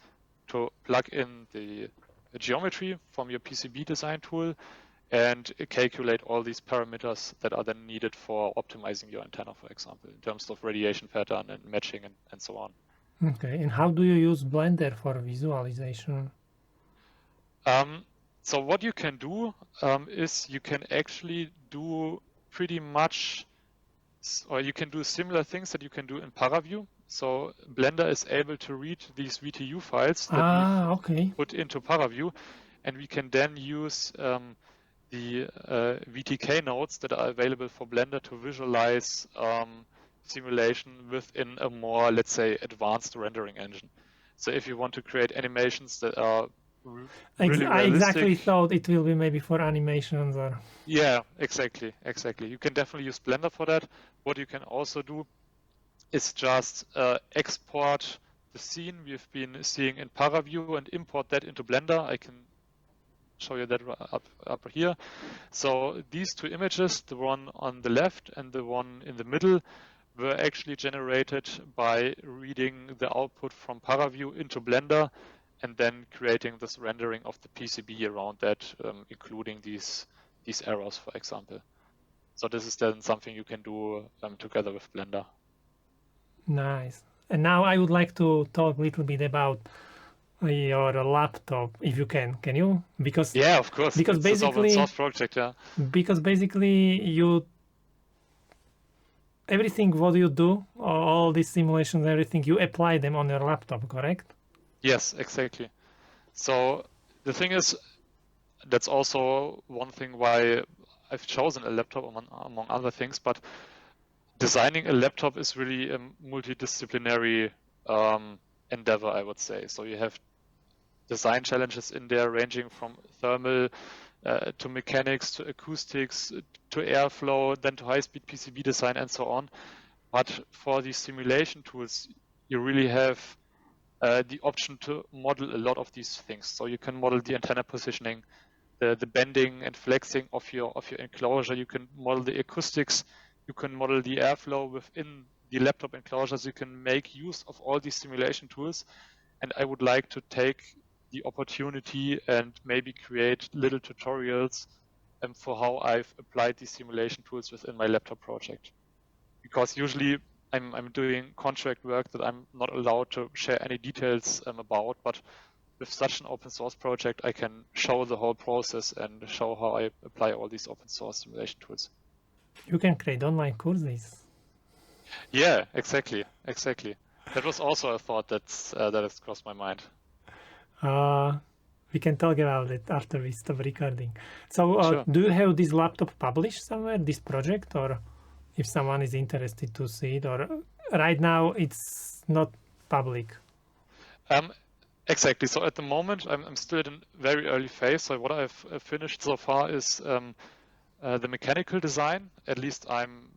to plug in the geometry from your PCB design tool and calculate all these parameters that are then needed for optimizing your antenna, for example, in terms of radiation pattern and matching and so on. Okay, and how do you use Blender for visualization? So what you can do is you can actually do pretty much, or you can do similar things that you can do in ParaView. So Blender is able to read these VTU files that we put into ParaView, and we can then use the VTK nodes that are available for Blender to visualize simulation within a more, let's say, advanced rendering engine. So if you want to create animations that are really I exactly realistic. thought it will be maybe for animations or... Yeah, exactly. You can definitely use Blender for that. What you can also do is just export the scene we've been seeing in ParaView and import that into Blender. I can show you that up here. So these two images, the one on the left and the one in the middle, were actually generated by reading the output from ParaView into Blender and then creating this rendering of the PCB around that, including these errors, for example. So this is then something you can do together with Blender. Nice. And now I would like to talk a little bit about your laptop, if you can. Can you? Because yeah, of course. Because it's an open basically, source project. Yeah. Because basically, everything what you do, all these simulations, everything, you apply them on your laptop, correct? Yes, exactly. So the thing is, that's also one thing why I've chosen a laptop among other things. But designing a laptop is really a multidisciplinary endeavor, I would say. So you have design challenges in there ranging from thermal to mechanics to acoustics to airflow, then to high-speed PCB design and so on. But for these simulation tools, you really have the option to model a lot of these things. So you can model the antenna positioning, the bending and flexing of your enclosure. You can model the acoustics. You can model the airflow within the laptop enclosures. You can make use of all these simulation tools. And I would like to take the opportunity and maybe create little tutorials for how I've applied these simulation tools within my laptop project. Because usually I'm doing contract work that I'm not allowed to share any details about, but with such an open source project, I can show the whole process and show how I apply all these open source simulation tools. You can create online courses. Yeah, exactly. That was also a thought that has crossed my mind. We can talk about it after we stop recording. So, Sure. do you have this laptop published somewhere, this project, or if someone is interested to see it, or right now it's not public? Exactly. So at the moment, I'm still in a very early phase. So what I've finished so far is the mechanical design. At least I'm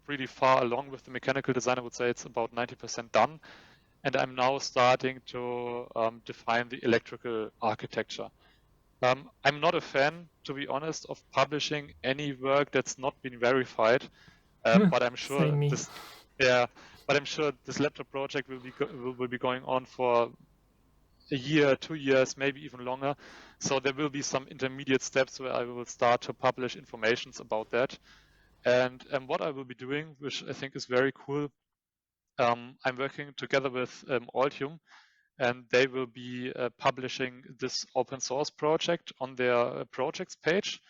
pretty far along with the mechanical design. I would say it's about 90% done. And I'm now starting to define the electrical architecture. I'm not a fan, to be honest, of publishing any work that's not been verified. But I'm sure this, but I'm sure this laptop project will be going on for a year, 2 years, maybe even longer. So there will be some intermediate steps where I will start to publish informations about that. And what I will be doing, which I think is very cool, I'm working together with Altium, and they will be publishing this open source project on their projects page.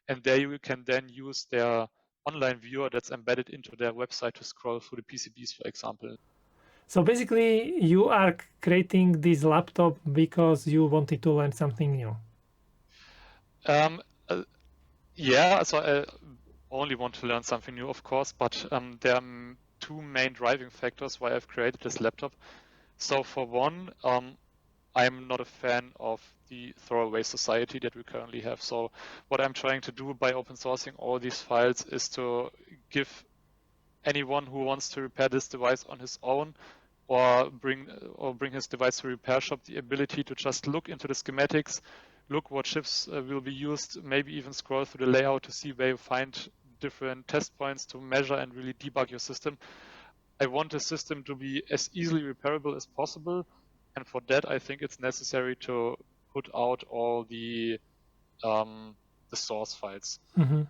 And there you can then use their online viewer that's embedded into their website to scroll through the PCBs, for example. So basically, you are creating this laptop because you wanted to learn something new. Yeah, so I only want to learn something new, of course, but there are two main driving factors why I've created this laptop. So for one, I'm not a fan of the throwaway society that we currently have. So what I'm trying to do by open sourcing all these files is to give anyone who wants to repair this device on his own or bring his device to a repair shop the ability to just look into the schematics, look what chips will be used, maybe even scroll through the layout to see where you find different test points to measure and really debug your system. I want the system to be as easily repairable as possible. And for that, I think it's necessary to put out all the source files. Mm-hmm.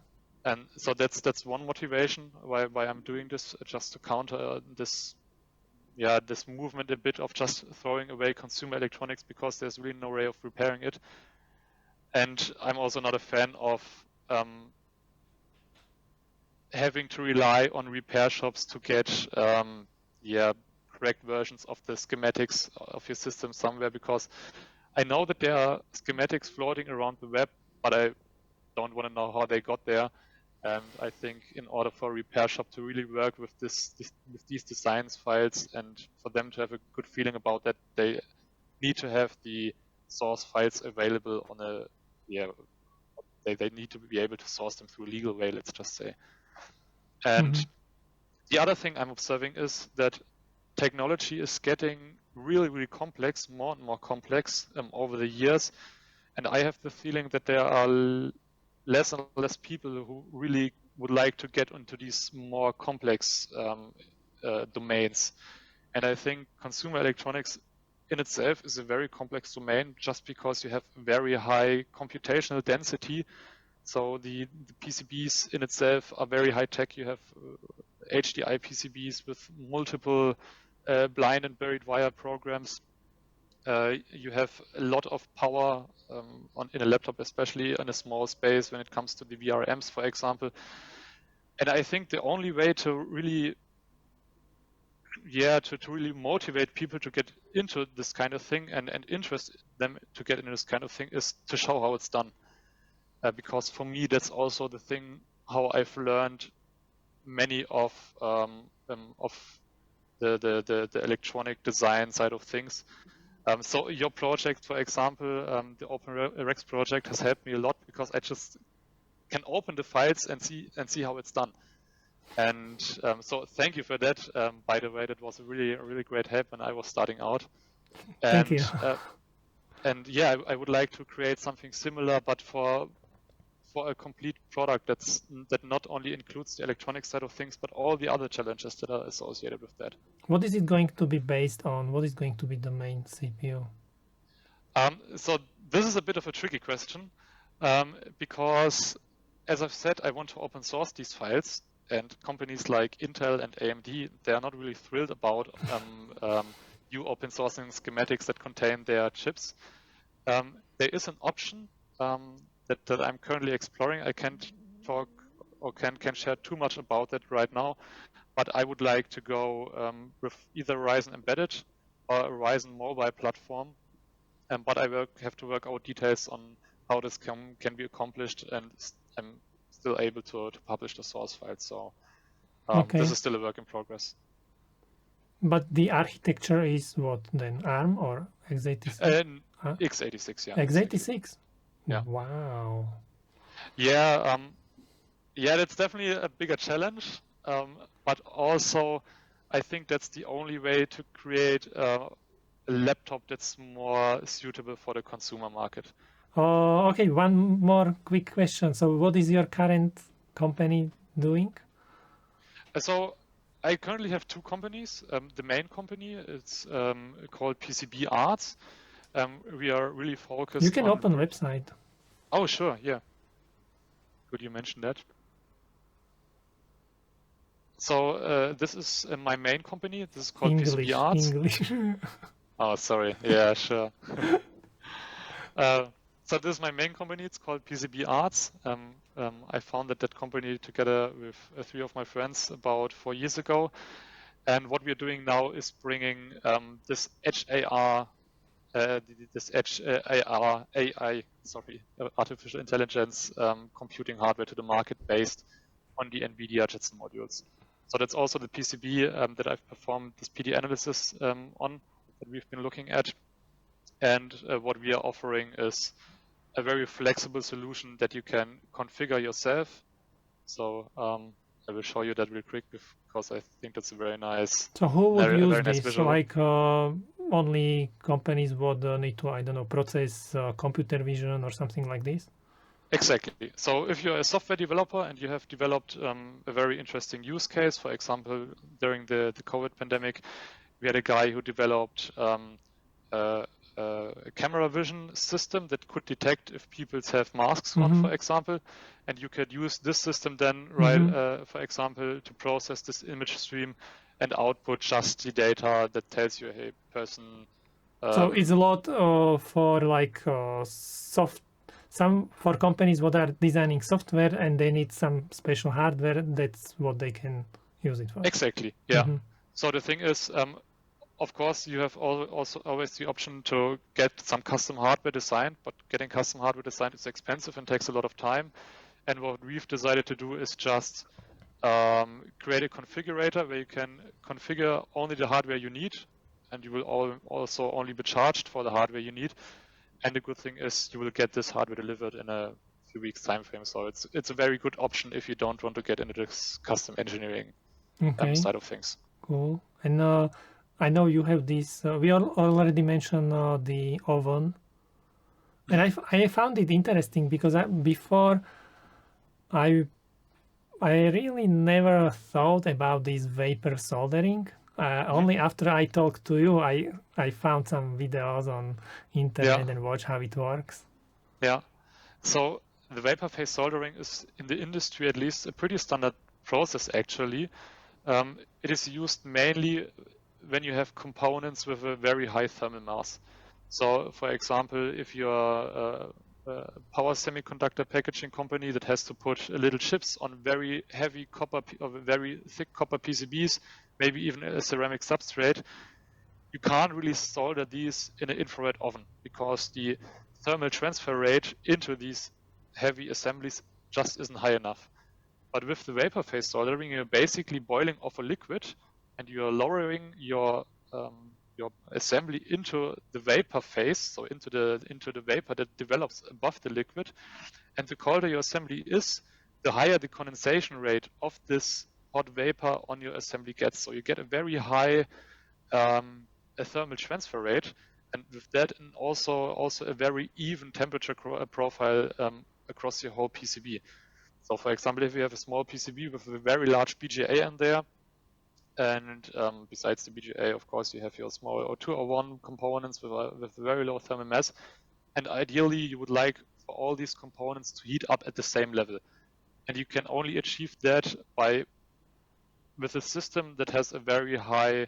And so that's one motivation why I'm doing this, just to counter this movement a bit of just throwing away consumer electronics because there's really no way of repairing it. And I'm also not a fan of having to rely on repair shops to get correct versions of the schematics of your system somewhere, because I know that there are schematics floating around the web, but I don't want to know how they got there. And I think in order for a repair shop to really work with these designs files and for them to have a good feeling about that, they need to have the source files available on a, they need to be able to source them through a legal way, let's just say. And the other thing I'm observing is that technology is getting really, really complex, more and more complex over the years. And I have the feeling that there are less and less people who really would like to get into these more complex domains. And I think consumer electronics in itself is a very complex domain just because you have very high computational density. So the PCBs in itself are very high tech. You have HDI PCBs with multiple blind and buried wire programs. You have a lot of power in a laptop, especially in a small space when it comes to the VRMs, for example. And I think the only way to really, to really motivate people to get into this kind of thing and interest them to get into this kind of thing is to show how it's done. Because for me, that's also the thing how I've learned many of the electronic design side of things. So your project, for example, the OpenRex project has helped me a lot because I just can open the files and see how it's done. And so thank you for that. By the way, that was a really great help when I was starting out. Thank you. And yeah, I would like to create something similar, but for a complete product that not only includes the electronic side of things, but all the other challenges that are associated with that. What is it going to be based on? What is going to be the main CPU? So this is a bit of a tricky question because, as I've said, I want to open source these files, and companies like Intel and AMD, they are not really thrilled about you open sourcing schematics that contain their chips. There is an option that I'm currently exploring. I can't talk or can share too much about that right now, but I would like to go with either Ryzen Embedded or a Ryzen Mobile platform. But I have to work out details on how this can be accomplished, and I'm still able to publish the source file. So this is still a work in progress. But the architecture is what then? ARM or x86? x86, yeah. x86? Yeah. Wow. Yeah, that's definitely a bigger challenge. But also, I think that's the only way to create a laptop that's more suitable for the consumer market. Okay, one more quick question. So what is your current company doing? So I currently have two companies. The main company is called PCB Arts. We are really focused on... You can open website. Oh, sure, yeah. Good you mentioned that. So this is my main company. This is called PCB Arts. English. Oh, sorry. Yeah, sure. So this is my main company. It's called PCB Arts. I founded that company together with 3 of my friends about 4 years ago. And what we're doing now is bringing this Edge AR, AI, artificial intelligence computing hardware to the market based on the NVIDIA Jetson modules. So that's also the PCB that I've performed this PD analysis on, that we've been looking at. And what we are offering is a very flexible solution that you can configure yourself. So I will show you that real quick because I think that's a very nice. So who would use this? Visual. Like only companies would need to, I don't know, process computer vision or something like this? Exactly. So if you're a software developer and you have developed a very interesting use case, for example, during the COVID pandemic, we had a guy who developed a camera vision system that could detect if people have masks on, for example, and you could use this system then, for example, to process this image stream and output just the data that tells you, hey, person. So it's a lot for like for companies what are designing software and they need some special hardware. That's what they can use it for. Exactly. Yeah. So the thing is, of course, you have also always the option to get some custom hardware designed, but getting custom hardware designed is expensive and takes a lot of time. And what we've decided to do is just create a configurator where you can configure only the hardware you need, and you will also only be charged for the hardware you need. And the good thing is you will get this hardware delivered in a few weeks time frame. So it's a very good option if you don't want to get into this custom engineering side of things. Cool. And I know you have this. We already mentioned the oven, and I found it interesting because before I really never thought about this vapor soldering. Only after I talked to you, I found some videos on internet and watch how it works. Yeah. So the vapor phase soldering is, in the industry at least, a pretty standard process actually. It is used mainly when you have components with a very high thermal mass. So for example, if you're a power semiconductor packaging company that has to put little chips on very heavy copper or very thick copper PCBs, maybe even a ceramic substrate, you can't really solder these in an infrared oven because the thermal transfer rate into these heavy assemblies just isn't high enough. But with the vapor phase soldering, you're basically boiling off a liquid and you're lowering your assembly into the vapor phase, so into the vapor that develops above the liquid. And the colder your assembly is, the higher the condensation rate of this hot vapor on your assembly gets. So you get a very high a thermal transfer rate, and with that, and also a very even temperature profile across your whole PCB. So for example, if you have a small PCB with a very large BGA in there, and besides the BGA, of course, you have your small O2 or 1 components with very low thermal mass, and ideally you would like for all these components to heat up at the same level. And you can only achieve that with a system that has a very high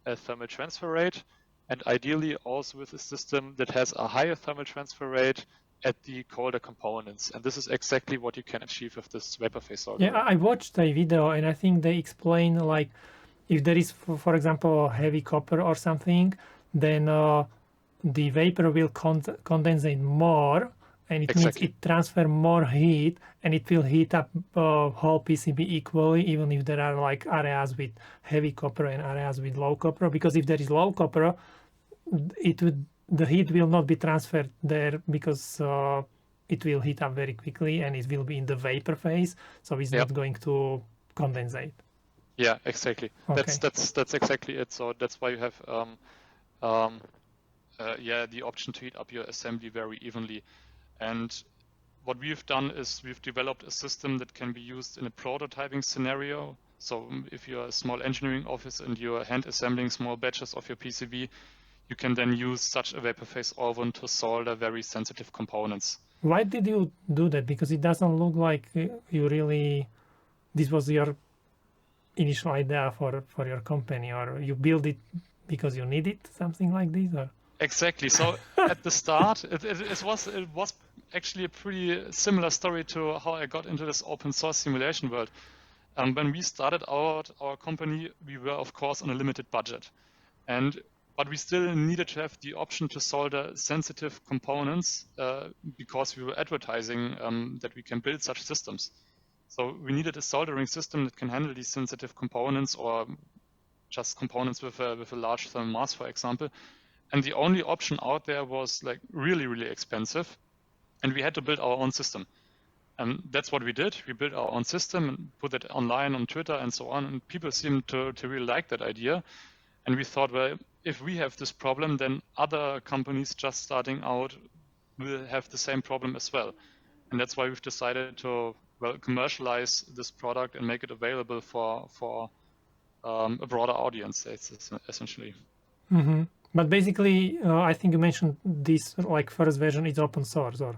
thermal transfer rate, and ideally also with a system that has a higher thermal transfer rate at the colder components. And this is exactly what you can achieve with this vapor phase soldering. Yeah, I watched a video and I think they explain like if there is, for example, heavy copper or something, then the vapor will condensate more, and it means it transfer more heat, and it will heat up whole PCB equally, even if there are like areas with heavy copper and areas with low copper. Because if there is low copper, the heat will not be transferred there because it will heat up very quickly and it will be in the vapor phase, so it's not going to condensate. Yeah, exactly. Okay. That's exactly it. So that's why you have the option to heat up your assembly very evenly. And what we've done is we've developed a system that can be used in a prototyping scenario. So if you're a small engineering office and you're hand assembling small batches of your PCB, you can then use such a vapor phase oven to solder very sensitive components. Why did you do that? Because it doesn't look like you really, this was your initial idea for your company, or you build it because you need it, something like this, or? Exactly. So at the start, it was actually a pretty similar story to how I got into this open source simulation world. When we started out our company, we were of course on a limited budget, but we still needed to have the option to solder sensitive components because we were advertising that we can build such systems. So we needed a soldering system that can handle these sensitive components, or just components with a large thermal mass, for example. And the only option out there was like really, really expensive, and we had to build our own system. And that's what we did. We built our own system and put it online on Twitter and so on, and people seemed to really like that idea. And we thought, well, if we have this problem, then other companies just starting out will have the same problem as well. And that's why we've decided to commercialize this product and make it available for a broader audience, essentially. Mm-hmm. But basically, I think you mentioned this like first version is open source, or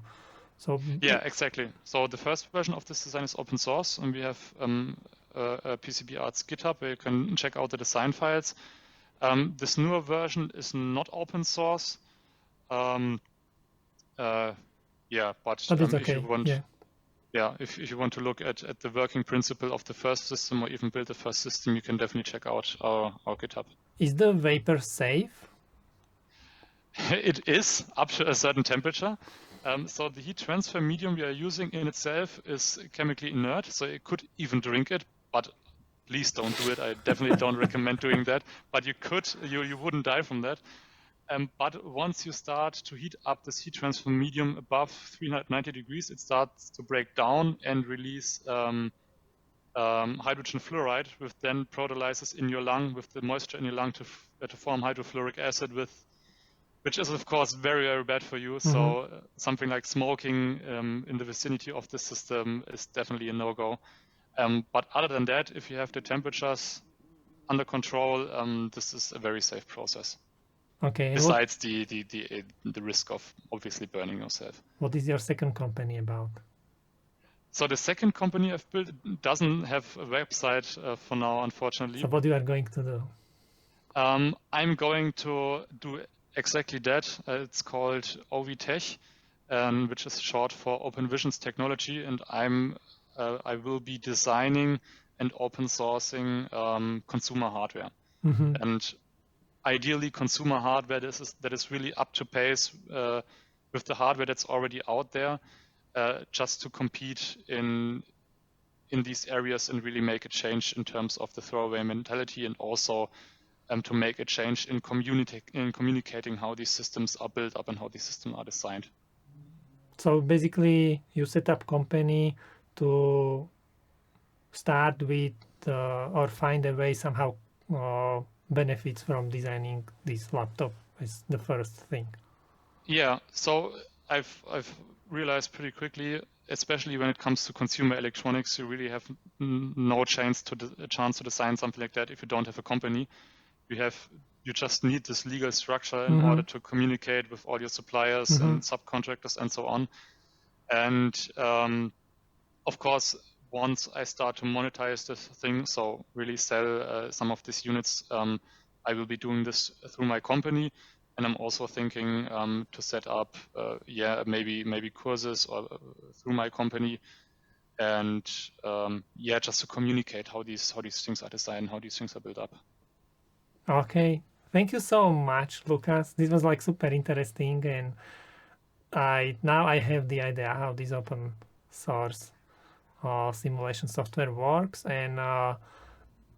so. Yeah, exactly. So the first version of this design is open source, and we have a PCB Arts GitHub where you can check out the design files. This newer version is not open source. But it's okay. If you want, if you want to look at the working principle of the first system or even build the first system, you can definitely check out our GitHub. Is the vapor safe? It is up to a certain temperature. So the heat transfer medium we are using in itself is chemically inert, so you could even drink it, but please don't do it. I definitely don't recommend doing that. But you could, you wouldn't die from that. But once you start to heat up this heat transfer medium above 390 degrees, it starts to break down and release hydrogen fluoride, which then protolyzes in your lung with the moisture in your lung to form hydrofluoric acid, which is of course very, very bad for you. So something like smoking in the vicinity of the system is definitely a no-go. But other than that, if you have the temperatures under control, this is a very safe process. Okay. Besides the risk of obviously burning yourself. What is your second company about? So the second company I've built doesn't have a website for now, unfortunately. So what you are going to do? I'm going to do exactly that. It's called OVTech, which is short for Open Visions Technology, and I will be designing and open sourcing consumer hardware. And ideally consumer hardware that is really up to pace with the hardware that's already out there, just to compete in these areas and really make a change in terms of the throwaway mentality, and also to make a change in communicating how these systems are built up and how these systems are designed. So basically, you set up company to start with or find a way somehow benefits from designing this laptop is the first thing. Yeah, so I've realized pretty quickly, especially when it comes to consumer electronics, you really have no chance to design something like that if you don't have a company. You just need this legal structure in order to communicate with all your suppliers and subcontractors and so on. And of course, once I start to monetize this thing, so really sell some of these units, I will be doing this through my company. And I'm also thinking to set up, maybe courses or through my company, and just to communicate how these things are designed, how these things are built up. Okay, thank you so much, Lukas. This was like super interesting, and now I have the idea how this open source simulation software works, and I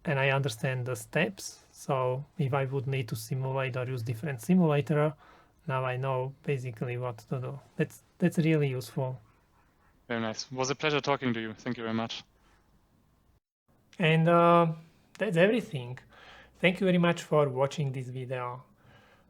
understand the steps. So if I would need to simulate or use different simulator, now I know basically what to do. That's really useful. Very nice. It was a pleasure talking to you. Thank you very much. And that's everything. Thank you very much for watching this video.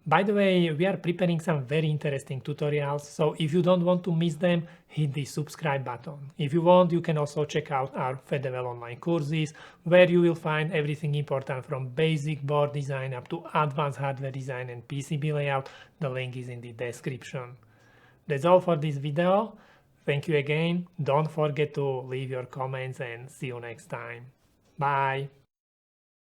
By the way, we are preparing some very interesting tutorials, so if you don't want to miss them, hit the subscribe button. If you want, you can also check out our FedEvel online courses, where you will find everything important from basic board design up to advanced hardware design and PCB layout. The link is in the description. That's all for this video. Thank you again. Don't forget to leave your comments, and see you next time. Bye.